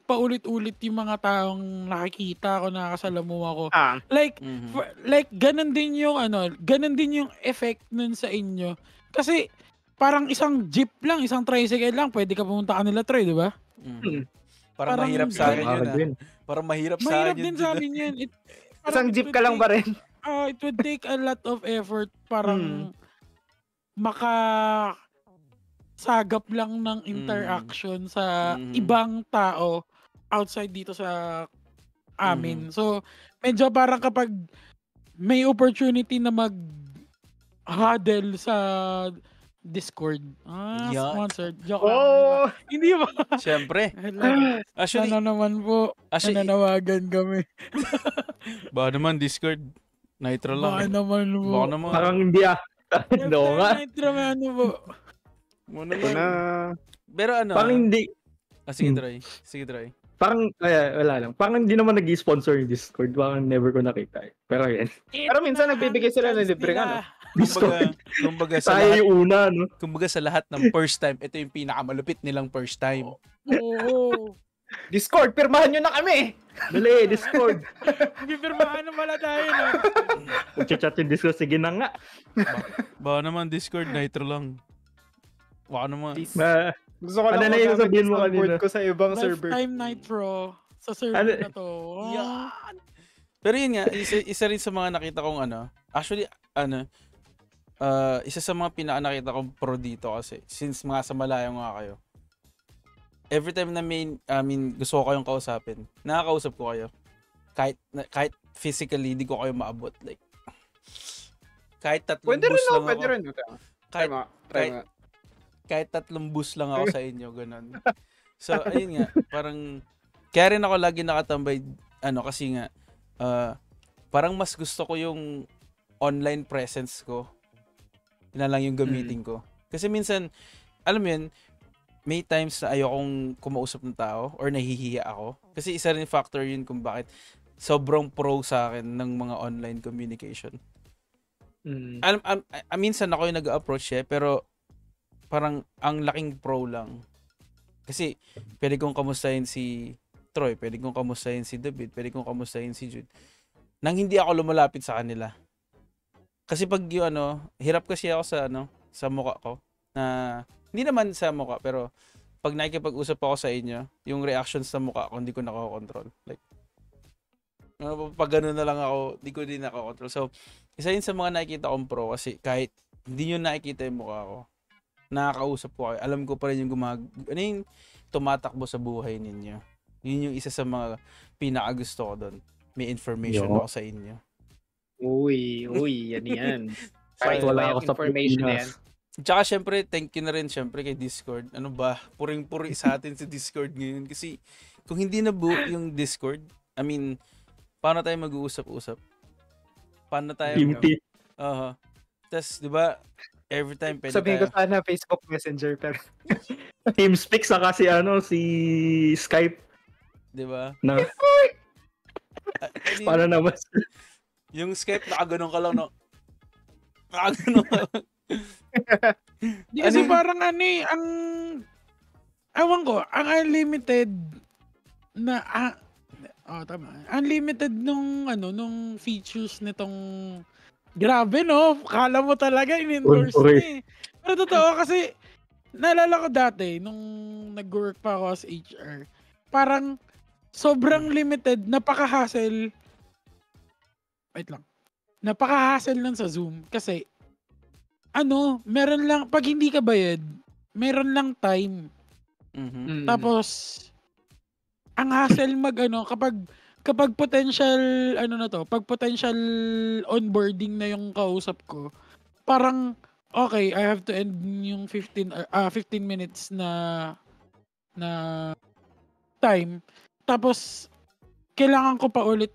paulit-ulit yung mga taong nakikita ko, nakakasalamuha ko. Like ganun din yung effect nun sa inyo. Kasi parang isang jeep lang, isang tricycle lang, pwede ka pumunta kanila Troy, di ba? Parang mahirap sa akin yun. Parang mahirap sa akin din sa amin yan. Isang jeep ka lang ba rin? it would take a lot of effort parang sagap lang ng interaction sa ibang tao outside dito sa amin. So, medyo parang kapag may opportunity na mag-huddle sa Discord. Sponsored. Joke lang. Hindi ba? Siyempre. Actually, Sana naman po. Nananawagan kami. Baka naman Discord. Nitro lang. Baka naman po. Baka naman. Parang hindi No nga. Nitro ano po. Pero ano? Parang hindi. Sige, try. Parang, wala lang. Parang hindi naman nag-sponsor yung Discord. Parang never ko nakita. Pero yan. Pero minsan nagbibigay sila ng libre ano. Kumbaga sa Tayo lahat, yung una, no? kumbaga sa lahat ng first time, ito yung pinakamalupit nilang first time. Oo. Discord, pirmahan nyo na kami! Dali, Discord. Pipirmahan na pala tayo, no? Chat yung Discord. Sige na nga. Baka naman Discord, Nitro lang. Baka naman. Gusto ko lang yung sabihin mo kanina? ko sa ibang server. Lifetime Nitro sa server na to. Yan. Pero yun nga, isa rin sa mga nakita kong actually, isa sa mga pinaka-nakita kong pro dito kasi, since mga sa malayo nga kayo, every time na gusto ko kayong kausapin, nakakausap ko kayo. Kahit physically, hindi ko kayo maabot. Like, kahit tatlong bus lang ako. Pwede rin. Kahit tatlong bus lang ako sa inyo, ganun. So, ayun nga, parang, kaya rin ako lagi nakatambay, kasi nga, parang mas gusto ko yung online presence ko. Yun lang yung gamitin ko. Kasi minsan, alam mo yun, may times na ayokong kumausap ng tao or nahihiya ako. Kasi isa rin factor yun kung bakit sobrang pro sa akin ng mga online communication. Minsan ako yung nag-approach pero parang ang laking pro lang. Kasi pwede kong kamustahin si Troy, pwede kong kamustahin si David, pwede kong kamustahin si Jude. Nang hindi ako lumalapit sa kanila. Kasi pag yung hirap kasi ako sa mukha ko na hindi naman sa mukha pero pag nakikipag-usap ako sa inyo, yung reactions sa mukha ko hindi ko nako-control. Like pag gano'n na lang ako, hindi ko din nako-control. So, isa yun sa mga nakikita kong pro kasi kahit hindi nyo nakikita yung mukha ko, nakakausap ko kayo. Alam ko pa rin yung yung tumatakbo sa buhay ninyo. Yun yung isa sa mga pinakagusto ko doon. May information ako sa inyo. Uy, yan. Kahit wala ako sa information na yan. Tsaka syempre, thank you na rin syempre kay Discord. Ano ba, puring-puri sa atin sa Discord ngayon. Kasi kung hindi na buo yung Discord, paano tayo mag-uusap-usap? Paano tayo? Tapos, di ba, every time pwede sabihin ko sana Facebook Messenger pero TeamSpeak saka si Skype. Di ba? Paano naman? Yung Skype, nakaganon ka lang, no? Nakaganon ka lang. Kasi parang ewan ko, ang unlimited na, tama. Unlimited nung features nitong, grabe no, kala mo talaga in-endorse na Pero totoo kasi, naalala ko dati, nung nag-work pa ako as HR, parang, sobrang limited, napaka-hassle. Wait lang. Napaka-hassle nun sa Zoom. Kasi, meron lang, pag hindi ka bayad, meron lang time. Tapos, ang hassle kapag potential, pag potential onboarding na yung kausap ko, parang, okay, I have to end yung 15 minutes na time. Tapos, kailangan ko pa ulit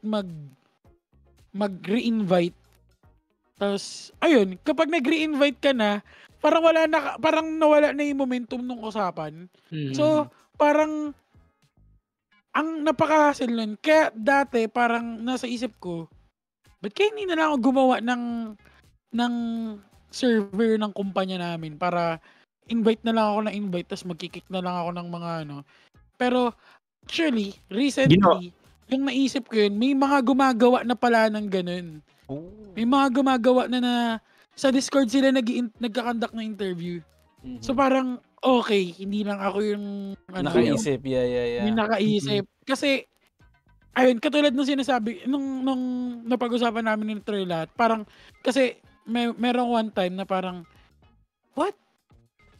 mag-re-invite. Tapos, ayun, kapag nag-re-invite ka na, parang nawala na yung momentum ng usapan. So, parang, ang napaka-hassle nun. Kaya dati, parang nasa isip ko, ba't kaya hindi na lang ako gumawa ng server ng kumpanya namin para invite na lang ako na invite tapos magkikik na lang ako ng mga Pero, actually, recently, yung naisip ko yun, may mga gumagawa na pala ng ganun. May mga gumagawa na sa Discord sila nagkakandak ng interview. So parang, okay, hindi lang ako yung nakaisip, yeah. Yung nakaisip. Kasi, ayun, katulad nung sinasabi, nung napag-usapan namin ni Troy lahat, parang, kasi, merong one time na parang, what?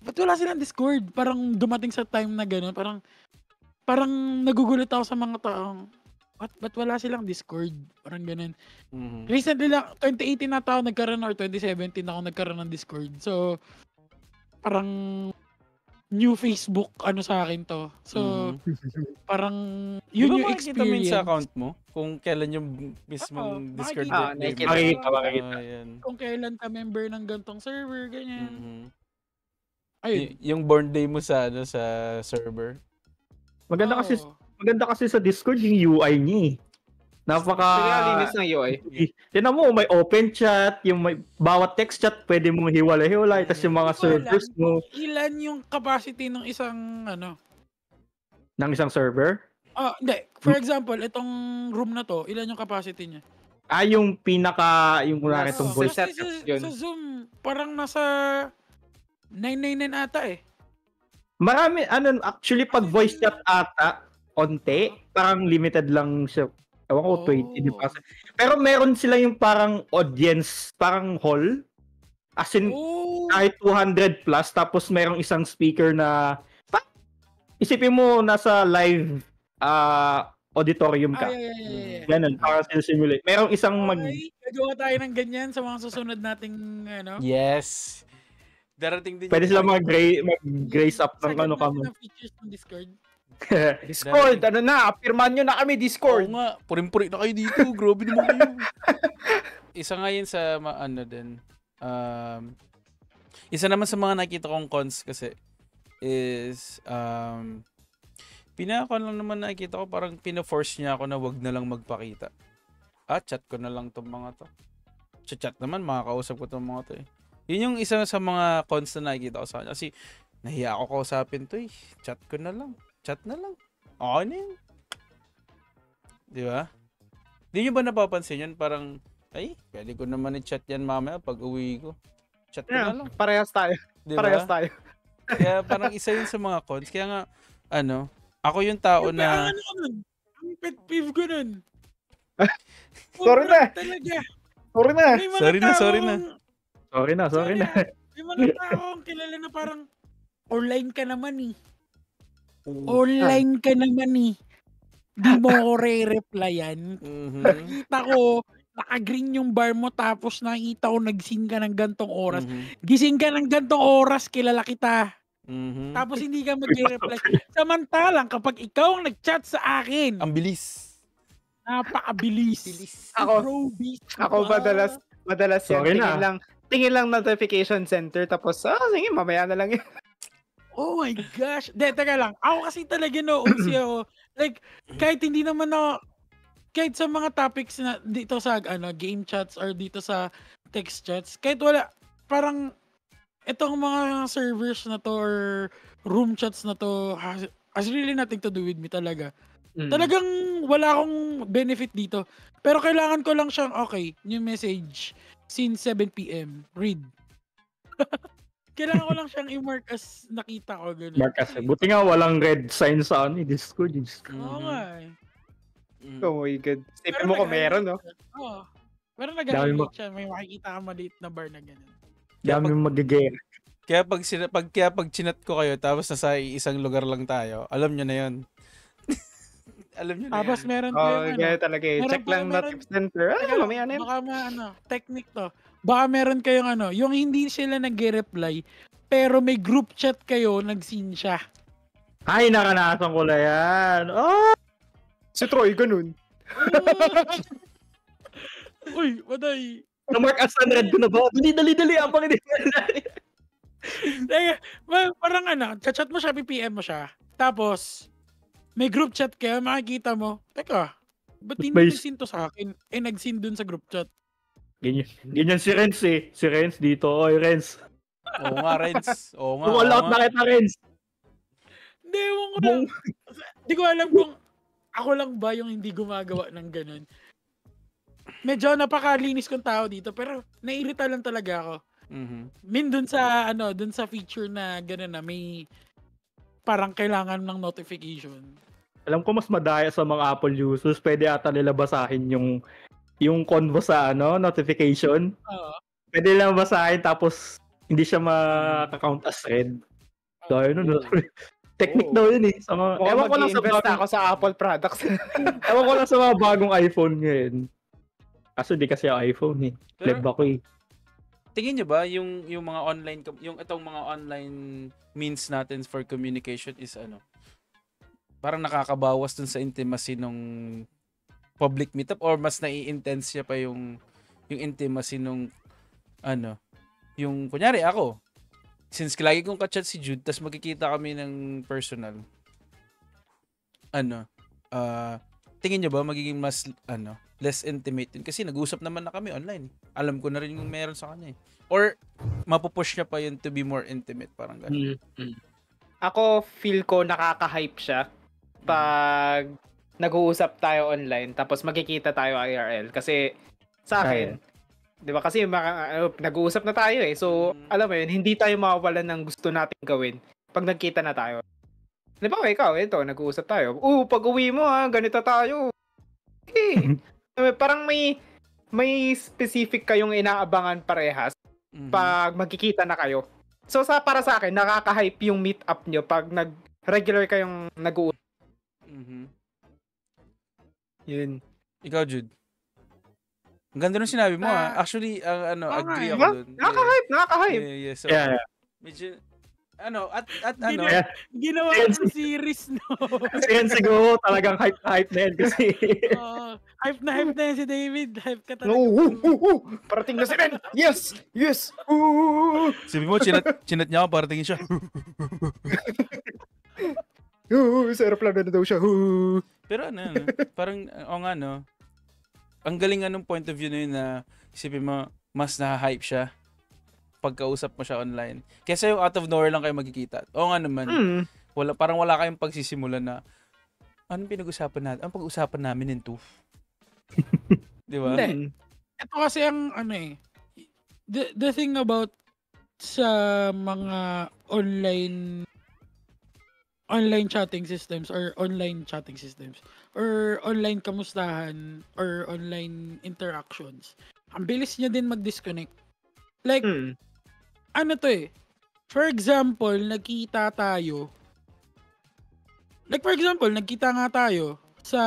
Ba't wala silang Discord? Parang dumating sa time na gano'n, parang nagugulat ako sa mga taong, ba't wala silang Discord? Parang gano'n. Recently lang, 2018 na ako nagkaroon or 2017 ako nagkaroon ng Discord. So, parang new Facebook ano sa akin to. So, parang yun yung makikita mo yun experience. sa account mo? Kung kailan yung mismong Discord birthday mo? Makikita. Kung kailan ka member ng gantong server, ganyan. Ayun. Yung born day mo sa server. Maganda kasi sa Discord yung UI niya eh. Linis ng UI. Tinan mo, may open chat, yung may bawat text chat pwede mong hiwalay-hiwalay, tapos yung mga servers mo. Ilan yung capacity ng isang ng isang server? Hindi. For example, itong room na to, ilan yung capacity niya? Yung yung kunwari itong voice chat. Sa Zoom, parang nasa 999 ata eh. Marami, actually pag voice chat ata, onte, parang limited lang siya. Ewan ko, 20, di ba? Pero meron sila yung parang audience, parang hall. As in, kahit 200 plus, tapos merong isang speaker na, isipin mo, nasa live auditorium ka. Ganun, parang simulate. Merong isang gagawa tayo ng ganyan sa mga susunod nating, Yes. Darating din. Pwede sila mag-grace up ng ano kamo. Features ng Discord. Discord, pirmahan nyo na kami, Discord. Oo nga, puring-puri na kayo dito. Grabe naman kayo. Isa nga yun sa, isa naman sa mga nakita kong cons kasi is, pinaka lang naman nakikita ko, parang pina-force niya ako na wag na lang magpakita. Chat ko na lang tong mga to. Chat naman, makakausap ko tong mga to eh. Yun yung isa sa mga cons na nakikita ko sa kanya. Kasi, nahiya ako kausapin to eh. Chat ko na lang. Chat na lang. Okay na yun. Di ba? Di nyo ba napapansin yun? Parang, pwede ko naman i-chat yan mamaya pag uwi ko. Chat ko na lang. Parehas tayo. Diba? Parehas tayo. Kaya parang isa yun sa mga cons. Kaya nga, ako yung tao na... Ang pet peeve ko nun. Sorry na. Talaga. Sorry na. May mga taong kilala na parang online ka naman eh. Online ka naman eh. Di mo ko re-replyan. Nakita ko, naka-green yung bar mo tapos nakita ko nag-scene ka ng gantong oras. Gising ka ng gantong oras, kilala kita. Tapos hindi ka mag-reply. Samantalang kapag ikaw ang nag-chat sa akin. Ang bilis. Napakabilis. Ako madalas yan. Tingin lang notification center tapos sige mamaya na lang yun. Oh my gosh. Teka lang. Ako kasi talaga OC ako. Like kahit hindi naman kahit sa mga topics na dito sa game chats or dito sa text chats, kahit wala parang itong mga servers na to or room chats na to has really nothing to do with me talaga. Talagang wala akong benefit dito. Pero kailangan ko lang siyang new message since 7 PM. Read. Kailangan ko lang siyang i-mark as nakita ko. Ganun. Mark as. Buti nga walang red sign sa Discord. Oo nga eh. Oh my God. Sipin mo kung meron, no? Oo. Pero nag-highlight siya. May makikita ka maliit na bar na gano'n. Dami yung mag-game. Kaya pag chinat ko kayo tapos nasa isang lugar lang tayo, alam nyo na yun. Alam nyo na Tapos yan. meron tayong kaya talaga eh. Check lang na tip center. Mamaya na yun. Baka technique to. Baka meron kayong yung hindi sila nag-reply, pero may group chat kayo, nag-scene siya. Ay, naranasan ko na yan. Si Troy, ganun. Uy, waday. Na-mark as 100 ko na ba? Dali, abang hindi. Parang chat mo siya, PM mo siya. Tapos, may group chat kayo, makikita mo, teka, ba't hindi nag-scene to sa akin? Nag-scene dun sa group chat. Ganyan si Renz eh. Si Renz dito. Oy, Renz. Oo nga, Renz. Oo nga. All out na kita, Renz. Hindi, ewan ko na. Hindi ko alam kung ako lang ba yung hindi gumagawa ng ganun. Medyo napakalinis kong tao dito, pero nairita lang talaga ako. Dun sa feature na gano'n na may parang kailangan ng notification. alam ko mas madaya sa mga Apple users, pwede ata nila basahin yung convo sa notification. Oo. Pwede lang basahin tapos hindi siya makaka-count as read. So, yun, technique daw yun eh. Sa mga, Mukhang ewan ko lang sa mag-i-invest bagong, ako sa Apple products. ewan ko lang sa mga bagong iPhone ngayon. Kaso di kasi yung iPhone eh. Pero- Pleb ako eh. Tingin nyo ba yung mga online, yung itong mga online means natin for communication is parang nakakabawas dun sa intimacy nung public meetup or mas nai-intense siya pa yung intimacy nung yung kunyari ako, since lagi kong ka-chat si Jude tas magkikita kami ng personal, tingin nyo ba magiging mas less intimate yun? Kasi nag-uusap naman na kami online. Alam ko na rin yung meron sa kanya eh. Or mapupush niya pa yun to be more intimate, parang gano'n. Ako, feel ko nakaka-hype siya pag nag-uusap tayo online tapos magkikita tayo IRL. Kasi sa akin, di ba kasi nag-uusap na tayo eh. So, alam mo yun, hindi tayo mawawalan ng gusto natin gawin pag nagkita na tayo. Di ba ikaw, ito, nag-uusap tayo. Pag uwi mo ganito tayo. Okay. Parang may specific kayong inaabangan parehas pag magkikita na kayo. So para sa akin, nakaka-hype yung meet up nyo pag regular kayong nag-uusap. Yun. Ikaw, Jude. Ang ganda nung sinabi mo Actually, agree ako dun. Nakaka-hype. Yeah. So, medyo, Ginawa ko series, no? Kasi yan siguro talagang hype na yan kasi. Hype na yan si David. Hype ka talaga. Parating na si Ben. Yes! Sabi mo, chinat niya ako, paratingin siya. Sa aeroplano na daw siya. Pero parang, ang galing ng point of view na yun na isipin mo, mas na-hype siya pagkausap mo siya online. Kesa yung out of nowhere lang kayo magkikita. Oo nga naman. Parang wala kayong pagsisimulan na anong pinag-usapan natin? Anong pag-usapan namin nito? Di ba? Ito kasi ang the thing about sa mga online chatting systems or online kamustahan or online interactions. Ang bilis niya din mag-disconnect. Like, for example, nagkita nga tayo sa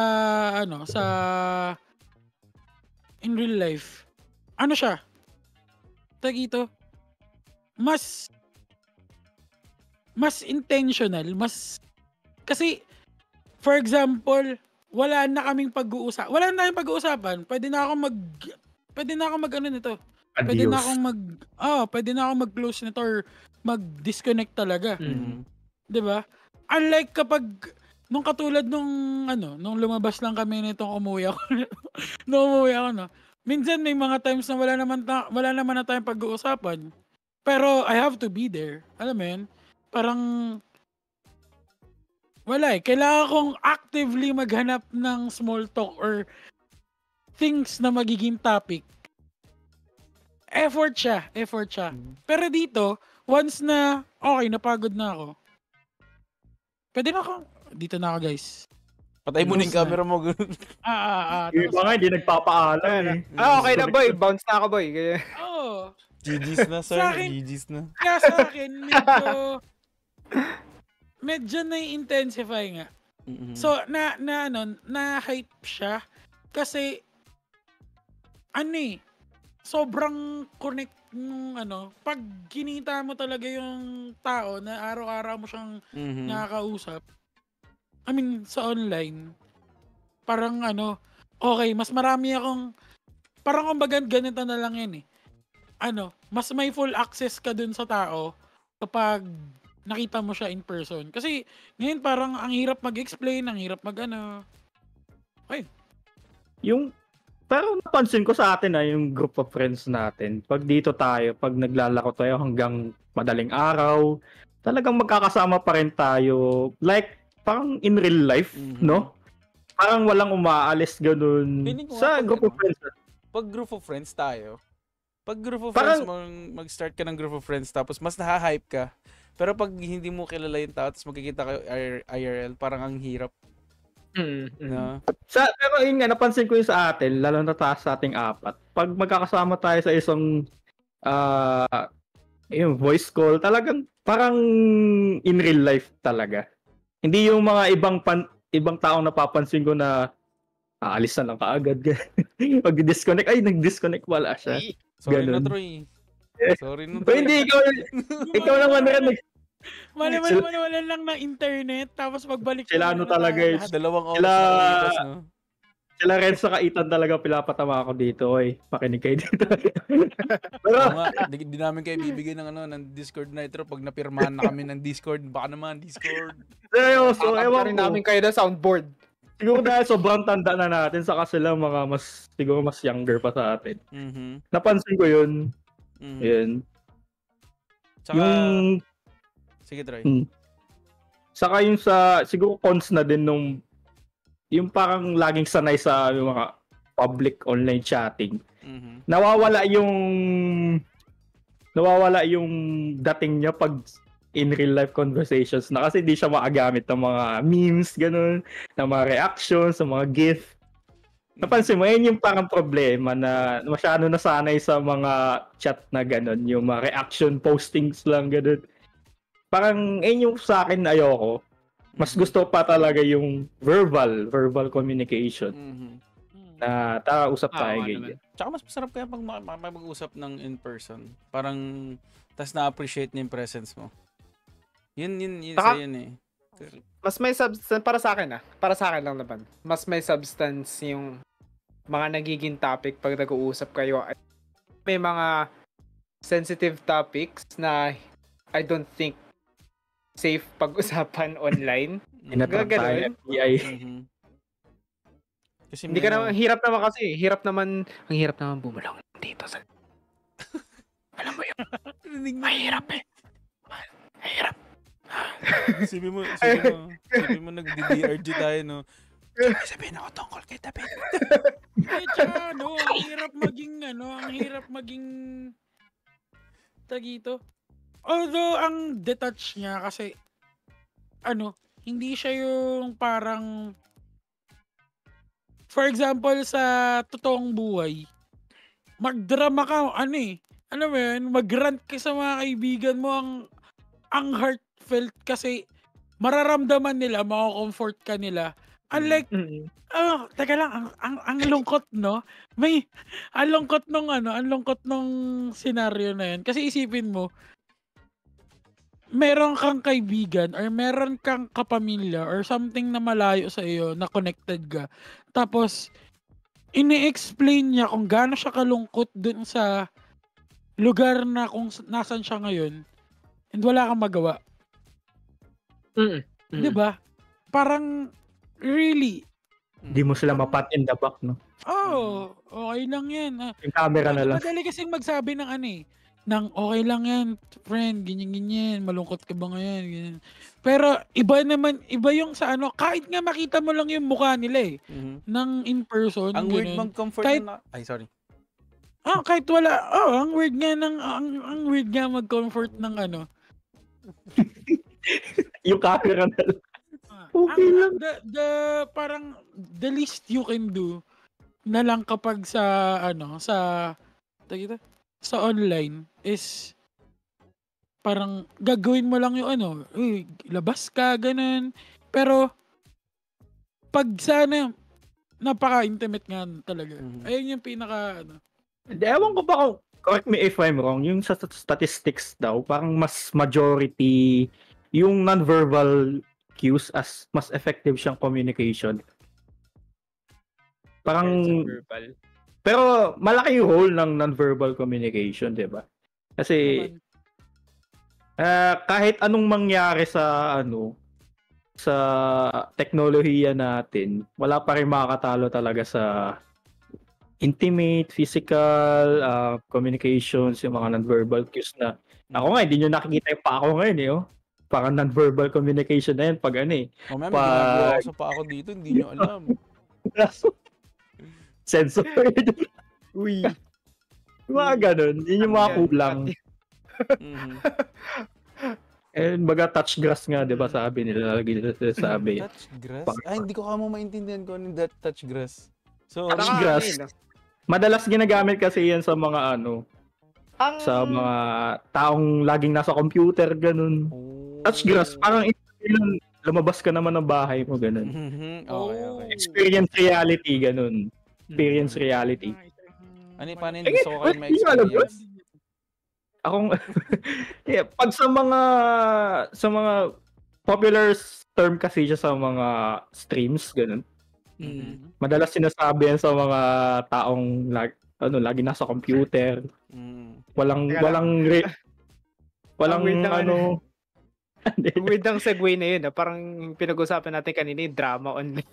in real life. Siya? Tagito, mas intentional, kasi, for example, wala na kaming pag-uusapan. Pwede na akong nito. Pwede na akong mag-close nito or mag-disconnect talaga. 'Di ba? Unlike kapag nung katulad nung lumabas lang kami nitong umuwi ako. Minsan may mga times na wala naman na tayong pag-uusapan. Pero I have to be there. Alam mo 'yun? Parang wala kailangan kong actively maghanap ng small talk or things na magiging topic. Effort siya. Pero dito, once na, napagod na ako. Pwede na ako. Dito na ako, guys. Patay mo na yung camera mo. Yung iba nga, hindi nagpapaalam. Okay na, boy. Bounce na ako, boy. GG's na, sir. GG's na. Kaya sa akin, medyo na-intensify nga. So, na-hype siya. Kasi, sobrang connect nung pag kinita mo talaga yung tao na araw-araw mo siyang nakakausap. I mean, sa online, parang okay, mas marami akong, parang kumbaga ganito na lang yan mas may full access ka dun sa tao kapag nakita mo siya in person. Kasi ngayon parang ang hirap mag-explain, ang hirap okay. Pero napansin ko sa atin yung group of friends natin, pag dito tayo, pag naglalaro tayo hanggang madaling araw, talagang magkakasama pa rin tayo. Like, parang in real life, no? Parang walang umaalis ganun sa group of friends. Pag group of friends tayo, friends, mag-start ka ng group of friends, tapos mas naha-hype ka. Pero pag hindi mo kilala yung tao, tapos magkikita kayo IRL, parang ang hirap. No? Pero yun nga, napansin ko yun sa atin, lalo na sa ating apat. Pag magkakasama tayo sa isang yung voice call, talagang parang in real life talaga. Hindi yung mga ibang taong napapansin ko na aalis na lang kaagad. Pag-disconnect, nag-disconnect wala siya. Sorry Ganun. na, Troy. Sorry na, O Troy. hindi, ikaw naman rin. Wala lang ng internet, tapos pagbalik Sila mo na talaga tayo eh. lahat. Dalawang oras na ulipas, no? Sila Red sa Kaitan talaga pinapatama ako dito. Oy, makinig kayo dito. Pero, Oo nga, di namin kayo bibigyan ng Discord Nitro pag napirmahan na kami ng Discord. Baka naman, Discord. seryoso, Tatap ewan rin ko. namin kayo na soundboard. Siguro dahil sobrang tanda na natin, saka sila mga siguro mas younger pa sa atin. Mhm. Napansin ko yun. Mhm. Yun. Tsaka, Yung, sige, Troy. saka yung siguro cons na din nung, yung parang laging sanay sa yung mga public online chatting. Mhm. Nawawala yung dating niya pag in real life conversations na kasi di siya maagamit ng mga memes, ganun, ng mga reactions, ng mga GIF. Napansin mo, yun yung parang problema na masyado nasanay sa mga chat na ganun, yung mga reaction postings lang, ganun. Parang, yun yung sa akin ayoko. Mas gusto pa talaga yung verbal communication Mhm. na usap tayo ganyan. Tsaka mas masarap kaya pag mag-usap ng in person. Parang, tas na-appreciate niya yung presence mo. Yun Saka, sa yun eh. Mas may substance, para sa akin para sa akin lang naman, mas may substance yung mga nagiging topic pag nag-uusap kayo. May mga sensitive topics na I don't think safe pag-usapan online. Inatrack tayo FBI. Mhm. Kasi Hindi ka naman, hirap naman bumulong dito sa... Alam mo yun, mahirap eh. Mahirap. Isipin mo nag-DRG tayo, no? Sabihin ako tungkol kay David. Tsaka ang hirap maging tagito. Although, ang detach niya kasi, hindi siya yung parang, for example, sa totoong buhay, magdrama ka, alam mo yun, mag-rant ka sa mga kaibigan mo, ang heartfelt kasi mararamdaman nila, mako-comfort ka nila. Unlike, teka lang, ang lungkot, no? Ang lungkot nung senaryo na yan. Kasi isipin mo, meron kang kaibigan or meron kang kapamilya or something na malayo sa iyo na connected ka. Tapos, ini-explain niya kung gaano siya kalungkot dun sa lugar na kung nasan siya ngayon and wala kang magawa. Diba? Parang, really? Hindi mo sila mapat in the back, no? Okay lang yan. Yung camera na lang. Madali kasing magsabi ng ng okay lang yan, friend, ganyan, malungkot ka ba ngayon, ganyan. Pero iba yung sa kahit nga makita mo lang yung mukha nila ng in person. Ang ganun. weird mag-comfort kahit, ay, sorry. Kahit wala, ang weird nga ang weird nga mag-comfort ng yung camera na lang. Okay lang. Parang the least you can do na lang kapag sa sa online is parang gagawin mo lang yung labas ka, ganun. Pero pag sana napaka-intimate nga talaga. Ayun yung pinaka Ewan ko ba kung, correct me if I'm wrong, yung sa statistics daw, parang mas majority yung non-verbal cues as mas effective siyang communication. Parang pero malaki yung role ng non-verbal communication, 'di ba? Kasi kahit anong mangyari sa sa teknolohiya natin, wala pa rin makakatalo talaga sa intimate, physical communications, yung mga non-verbal cues na ako nga, hindi nyo nakikita yung pa ako ngayon parang non-verbal communication na yan pag may ginagawa ako sa pa ako dito, hindi nyo alam. Sensor. Uy. Mga ganun. Yun yung mga kulang. Eh, baga touch grass nga, di ba sabi nila, lagi nila sabi. Touch grass? Ay, hindi ko kamo maintindihan ko ano yung touch grass. So, Touch Saka, grass. ano, Madalas ginagamit kasi yan sa mga sa mga taong laging nasa computer, ganun. Touch grass, parang yun, lumabas ka naman ng bahay mo, ganun. Okay. Experience reality, ganun. Experience reality. Ano yung paano yung gusto ko kayo Hindi ko alam, bro. ma-experience? Akong yeah, pag sa mga popular term kasi siya sa mga streams, ganun. Madalas sinasabi yan sa mga taong lagi nasa computer. Walang weird ang segue na yun. Parang pinag-usapan natin kanina yung drama online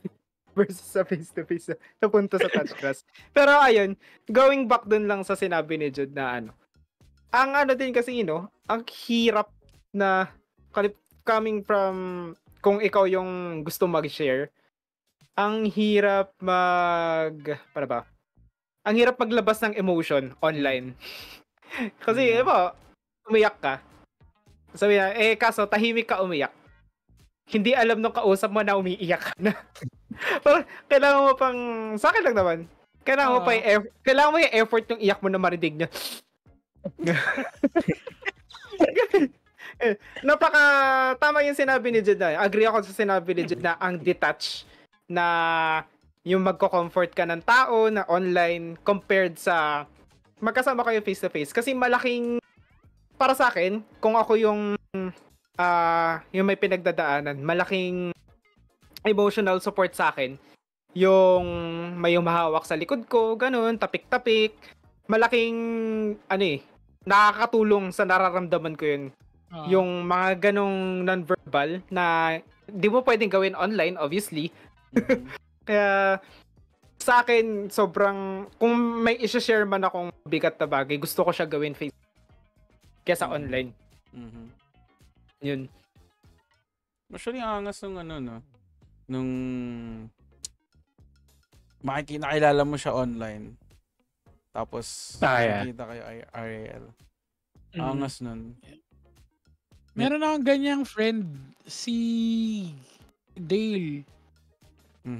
versus sa face-to-face napunta sa touch grass. Pero ayun, going back dun lang sa sinabi ni Jude na ang din kasi, ang hirap na coming from kung ikaw yung gusto mag-share, ang hirap ang hirap maglabas ng emotion online. Kasi, umiyak ka. Sabi na, kaso tahimik ka umiyak. Hindi alam nung kausap mo na umiiyak ka na. Parang, kailangan mo pang, sa akin lang naman, kailangan mo yung effort yung iyak mo na marinig niya. Tama yung sinabi ni Jed na. Agree ako sa sinabi ni Jed na ang detach na yung magko-comfort ka ng tao na online compared sa magkasama kayo face to face. Kasi malaking, para sa akin, kung ako yung may pinagdadaanan, malaking emotional support sa akin yung may humahawak sa likod ko, ganun, tapik-tapik. Malaking nakakatulong sa nararamdaman ko yun. Yung mga ganong non-verbal na di mo pwedeng gawin online, obviously. Kaya sa akin, sobrang, kung may i-share man akong bigat na bagay, gusto ko siya gawin face kesa online. Yun. Actually, angas nung nung nakilala mo siya online. Tapos, nakita kayo IRL. Angas nun. Meron akong ganyang friend, si Dale.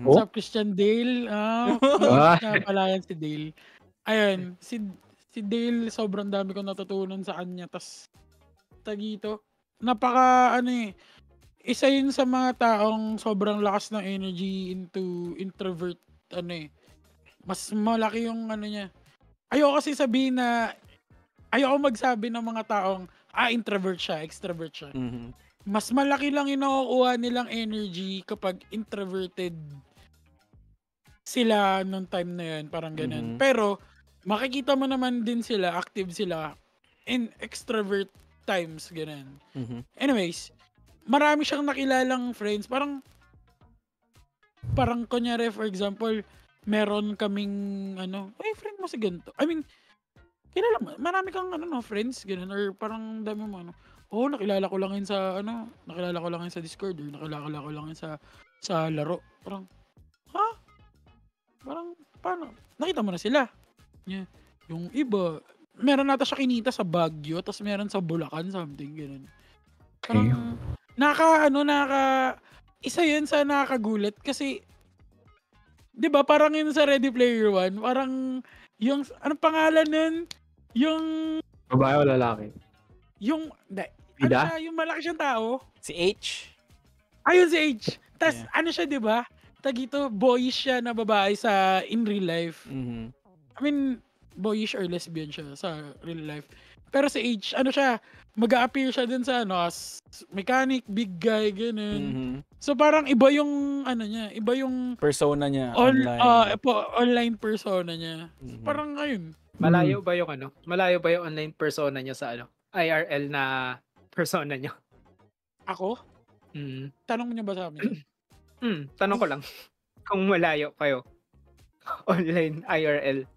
What's up, Christian Dale? Napalayan si Dale. Ayun, si Dale, sobrang dami kong natutunan sa kanya. Tas, isa yun sa mga taong sobrang lakas ng energy into introvert, mas malaki yung niya. Ayoko kasi sabihin na, ayoko magsabi ng mga taong, introvert siya, extrovert siya. Mas malaki lang yung nakukuha nilang energy kapag introverted sila nung time na yun, parang ganun. Pero, makikita mo naman din sila, active sila in extrovert times, ganun. Anyways, marami siyang nakilalang friends, parang kunyari, for example, meron kaming friend mo si ganito. I mean, kilala mo, marami kang friends, ganun, or parang dami mo nakilala ko lang yun sa Discord, or nakilala ko lang yun sa laro. Parang, Parang, paano? Nakita mo na sila. Yeah. Yung iba, meron nata siya kinita sa Baguio, tapos meron sa Bulacan, something, ganun. Parang, isa yun sa nakakagulat, kasi, di ba, parang yun sa Ready Player One, parang, yung, anong pangalan nun? Yung... Babae o lalaki? Yung malaki siyang tao. Si H? Ayun si H. Tas, siya, di ba? Tagito, boyish siya na babae sa in real life. I mean, boyish or lesbian siya sa real life. Pero si H, siya, mag-a-appear siya dun sa, as mechanic, big guy, ganun. So, parang iba yung, iba yung... persona niya, online. Online persona niya. So, parang ayun. Malayo ba yung online persona niya sa IRL na persona niya? Ako? Tanong niyo ba sa amin? Tanong ko lang. Kung malayo kayo. Online IRL.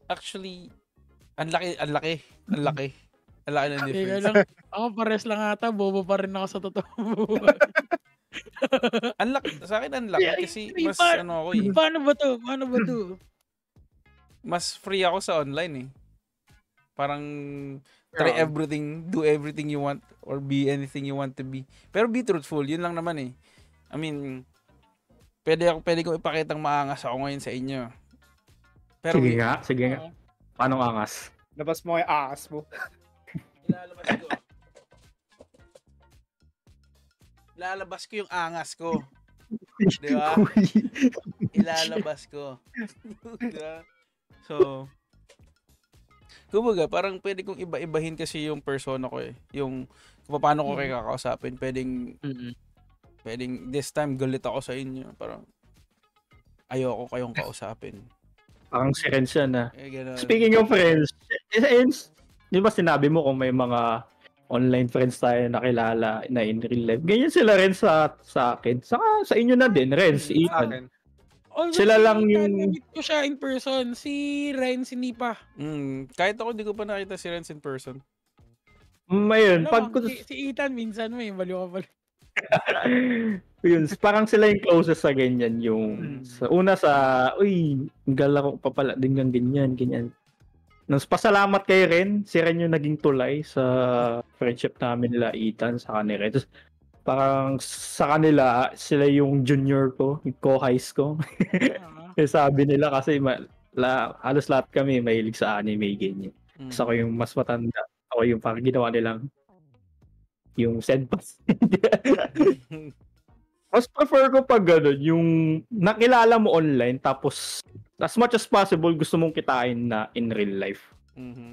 Actually, ang laki ng difference. Ako pares lang ata, bobo pa rin ako sa totoo buhay. Sa akin ang laki kasi mas ako eh. Paano ba to? Mas free ako sa online eh. Parang try Yeah. everything, do everything you want or be anything you want to be. Pero be truthful, yun lang naman eh. I mean, pwede kong ipakitang maangas ako ngayon sa inyo. Pero Sige nga. Oo. Paano angas? Labas mo yung aas mo. ilalabas ko. Lalabas ko yung angas ko. Di ba? Ilalabas ko. Diba? So, kumbaga, parang pwede kong iba-ibahin kasi yung persona ko eh. Yung kung paano ko kayo kakausapin. Pwedeng this time galit ako sa inyo. Parang ayoko kayong kausapin. Parang si Renz yan ah. Ganun. Speaking of friends, di ba sinabi mo kung may mga online friends tayo nakilala na in real life? Ganyan sila rin sa akin. Sa inyo na din, Renz, Sa Ethan. akin. Although Sila si lang Ethan, yung- na-meet ko siya in person. Si Ren, si Nipa. Kahit ako, di ko pa nakita si Renz in person. Mayroon, pag Si Ethan, minsan may baliw ka pala. yun, parang sila yung closest sa ganyan. Yung uy, gala ko pa pala din ng ganyan. Nung pasalamat kay Ren, si Ren yung naging tulay sa friendship namin nila Ethan sa kanila. Tapos parang sa kanila, sila yung junior ko, yung co-highs ko. Eh, sabi nila kasi halos lahat kami mahilig sa anime, ganyan. Tapos ako yung mas matanda. Ako yung parang ginawa nilang yung senpas. Mas prefer ko pag gano'n, yung nakilala mo online tapos as much as possible gusto mong kitain na in real life.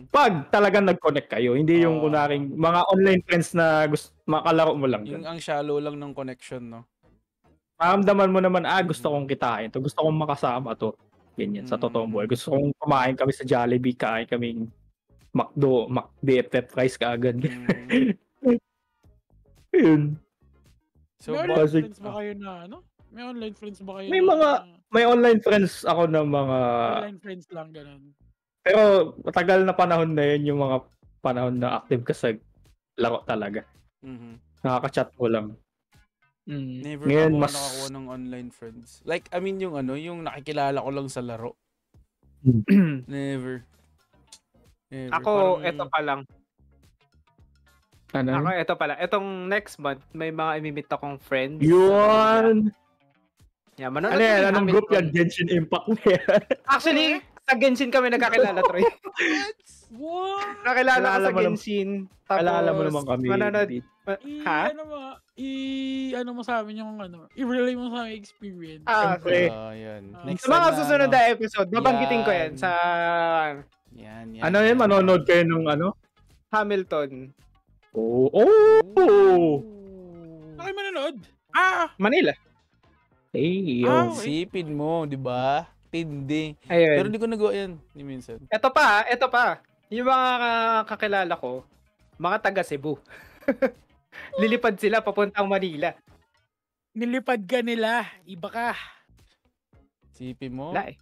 Pag talagang nag-connect kayo, hindi yung kunaring mga online friends na gusto makalaro mo lang. Yung ang shallow lang ng connection, no? Maramdaman mo naman, gusto kong kitain to, gusto kong makasama to. Ganyan, sa totoong buhay. Gusto kong kumain kami sa Jollibee, kain kaming McDo, BFF fries kaagad. Yun. So, May online friends ba kayo na ano? May online friends ba kayo May na, may online friends ako na mga online friends lang ganun? pero matagal na panahon na yun yung mga panahon na active ka sa laro talaga. Nakaka-chat mo lang. Never Ngayon, ako nakakuha ng online friends. Like, I mean, yung nakikilala ko lang sa laro. Never. Ako, Parang- eto pa lang. Ano? Ako, eto pala. Etong next month, may mga imimit akong friends. Yun! Yeah, Ano yan? Anong group yan? Genshin Impact na yan. Actually, sa Genshin kami nagkakilala, Troy. What? Nakilala ko Alala sa mo naman- Genshin. Alala mo naman kami. Ha? Ano mo sa amin yung i-relay mo sa aming experience. Siyempre. Yan. Ah. Next Sa mga time susunod na episode, babanggitin ko yan Yan. sa Yan. Ano yun? Manonood kayo nung ano? Hamilton, Oh! Saan manonood? Manila. Hey, Ah, yo. okay. Sipin mo, di ba? Tindi. Ayun. Pero di ko nagawa yan. Ni minsan. Ito pa. Yung mga kakilala ko, mga taga Cebu. Lilipad sila papuntang Manila. Nilipad ka nila. Iba ka. Sipin mo. Wala eh.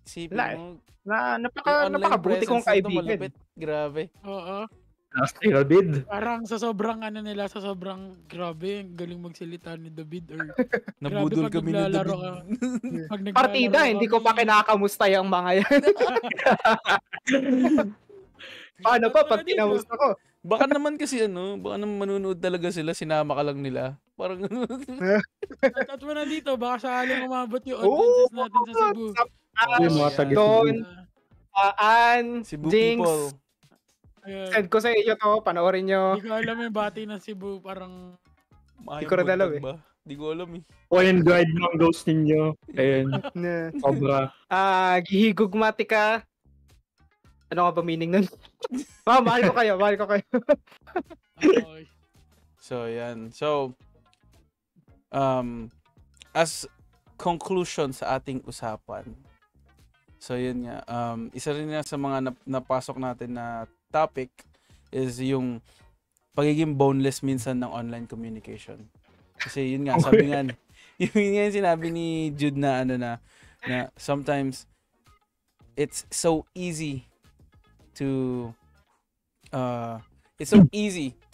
Sipin Wala eh. mo. Yung napakabuti kong presence nito, kaibigan. malupit. Grabe. Oo. Astral bid. Parang sa sobrang sa sobrang grabe, ang galing magsalita ni David or Nabudol pag kami ni naglalaro David. pag naglalaro Partida, hindi ko pa kami. kinakamusta yung mga yan. Paano pa pag kinamusta ko? Baka naman kasi baka naman manunood talaga sila, sinama ka lang nila. Parang At mo na dito, baka sakaling umabot yung audiences natin sa Cebu. Yung mga yan. taga Doon, Ah, Ann, Cebu Jinx, people. ayun. send ko sa inyo to, panoorin nyo. Hindi ko alam yung bati ng Cebu, parang Maayong Di ko rin alam buntag ba? Di ko alam eh. Point guide ng ghost ninyo. Ayun. Na, Sobra. gihigugmatika. Ano nga ba meaning nun? Mahal ko kayo. okay. So, yan. So, as conclusion sa ating usapan, so yun nga, isa rin nga sa mga napasok natin na topic is yung pagiging boneless minsan ng online communication. Kasi yun nga, sabi nga, yun nga yung sinabi ni Jude na na sometimes it's so easy to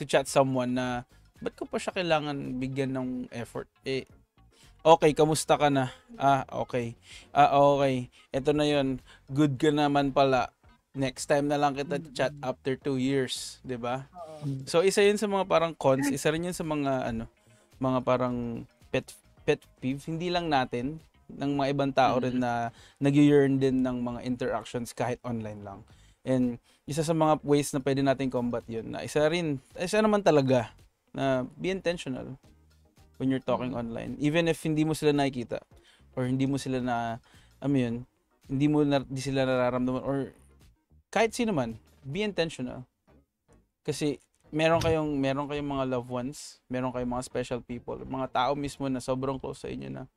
chat someone na ba't ko pa siya kailangan bigyan ng effort? Okay, kamusta ka na? Okay. Okay. Ito na yun. Good ka naman pala. Next time na lang kita chat after 2 years, 'di ba? So isa 'yun sa mga parang cons, isa rin 'yun sa mga mga parang pet peeve, hindi lang natin, ng mga ibang tao rin na nag-yearn din ng mga interactions kahit online lang. And isa sa mga ways na pwede natin combat 'yun, na isa naman talaga na be intentional when you're talking online, even if hindi mo sila nakikita or hindi mo sila hindi sila nararamdaman or kahit sino man, be intentional. Kasi meron kayong mga loved ones, meron kayong mga special people, mga tao mismo na sobrang close sa inyo na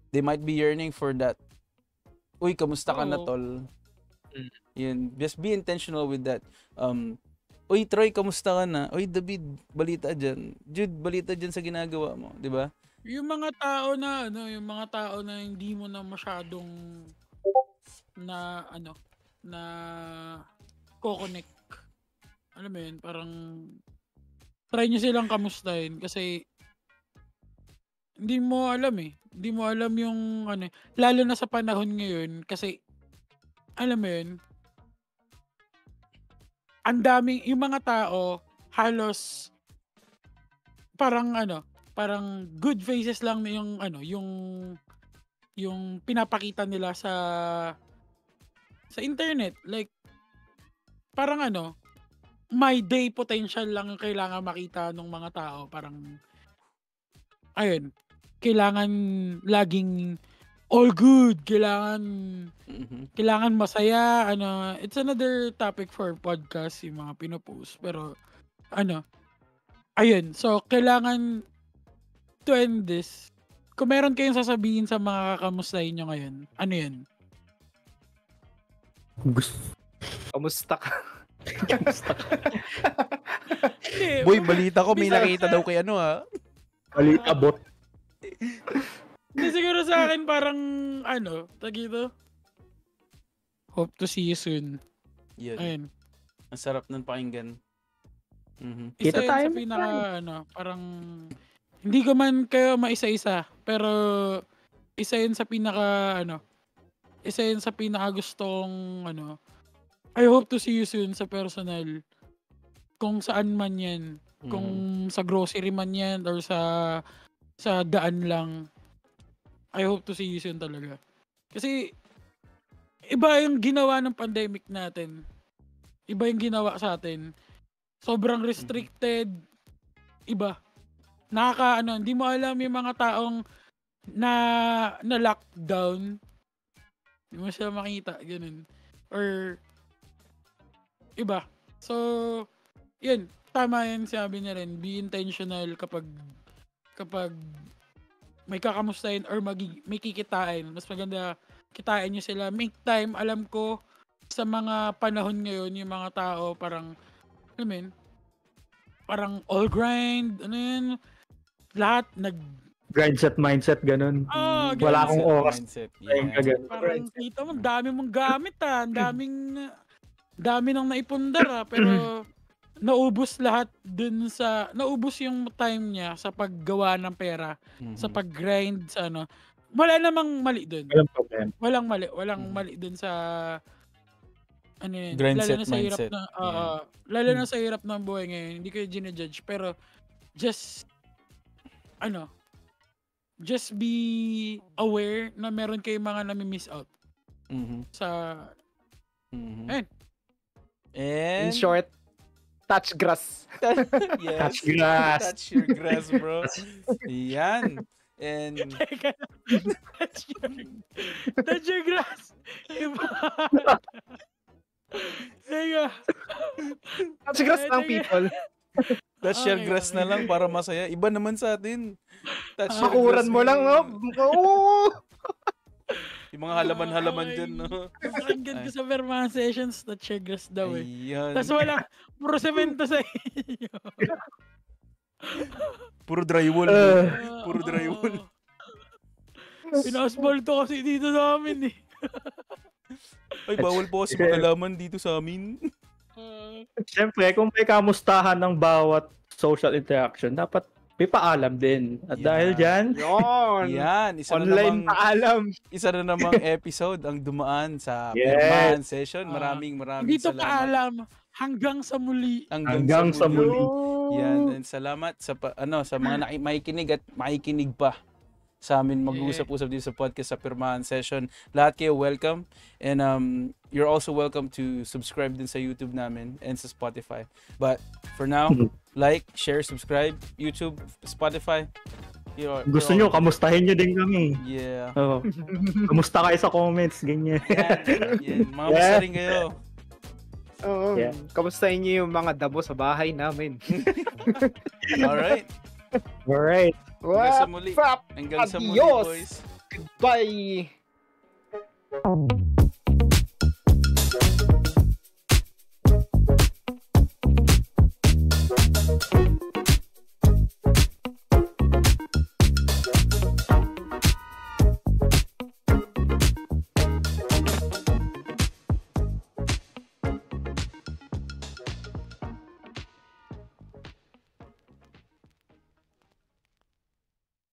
they might be yearning for that. Uy, kamusta ka na, tol? Yun, just be intentional with that. Uy, Troy, kamusta ka na? Uy, David, balita dyan. Jude, balita dyan sa ginagawa mo, di ba? Yung mga tao na hindi mo na masyadong na ko-connect. Alam mo yun, parang try nyo silang kamustahin kasi hindi mo alam yung lalo na sa panahon ngayon kasi alam mo yun, ang daming yung mga tao halos parang good faces lang na yung pinapakita nila sa internet, like parang my day potential lang yung kailangan makita ng mga tao, parang ayun, kailangan laging all good, kailangan masaya, it's another topic for podcast yung mga pinopost, pero ayun, so kailangan to end this, kung meron kayong sasabihin sa mga kakamustahin nyo ngayon, ano yun? Kamusta ka? Boy, balita ko may nakita daw kay Balita bot. Siguro sa akin parang tagito. Hope to see you soon. Yun. Ayun. Ang sarap ng pakinggan. Isa Kita yun tayo. sa pinaka parang hindi ko man kayo maisa-isa, pero isa yun sa pinaka gustong I hope to see you soon sa personal. Kung saan man yan. Kung sa grocery man yan or sa daan lang. I hope to see you soon talaga. Kasi iba yung ginawa ng pandemic natin. Iba yung ginawa sa atin. Sobrang restricted. Iba. Hindi mo alam yung mga taong na lockdown. Hindi mo sila makita. Ganun. Or iba. So, yun. Tama yun sabi niya rin. Be intentional kapag may kakamustahin or may kikitain. Mas maganda kitain nyo sila. Make time. Alam ko sa mga panahon ngayon, yung mga tao parang, parang all grind. Lahat Grindset mindset, ganun. Wala akong oras. Mindset. Parang dito mo, dami mong gamit ang dami nang naipundar pero naubos yung time niya sa paggawa ng pera, sa pag-grind, sa wala namang mali doon. Walang problem. Walang mali doon sa Grind lalo set na sa hirap mindset. lalo na sa hirap ng buhay ngayon, hindi ko gina-judge, pero just be aware na meron kayong mga nami-miss out sa And In short, touch grass. yes. Touch grass. Touch your grass, bro. Yan. And touch your grass. Touch grass ng people. touch your grass na lang para masaya. Iba naman sa atin. Touch your Makuran grass mo lang, no? Oo! Yung mga halaman-halaman dyan, no? Pakinggan ko sa Vermont Sessions, touch your grass daw eh. Ayan. Tapos wala, puro semento sa inyo. Puro drywall. Puro drywall. Pinaasbalto kasi dito sa amin eh. Ay, bawal po kasi mag-alaman dito sa amin. Siyempre, kung may kamustahan ng bawat social interaction, dapat may paalam din. At Yan. dahil dyan, Yun. Yan, Online paalam. isa na namang episode ang dumaan sa Yes. Pirmahan Session. Maraming Dito salamat. paalam. Hanggang sa muli. hanggang sa muli. Yan, and salamat sa sa mga makikinig at makikinig pa sa amin mag-uusap-usap dito sa podcast sa Pirmahan Session. Lahat kayo welcome, and you're also welcome to subscribe din sa YouTube namin and sa Spotify. But for now, like, share, subscribe, YouTube, Spotify. Gusto nyo, kamustahin nyo din kami. Yeah. Oo. Kamusta kayo sa comments, ganyan. Yan. Mga basta rin kayo. Oo. Yeah. Kamustahin niyo yung mga dabo sa bahay namin. Alright. Alright. Hanggang sa muli. What's up? Hanggang sa muli, Adios. boys. Bye.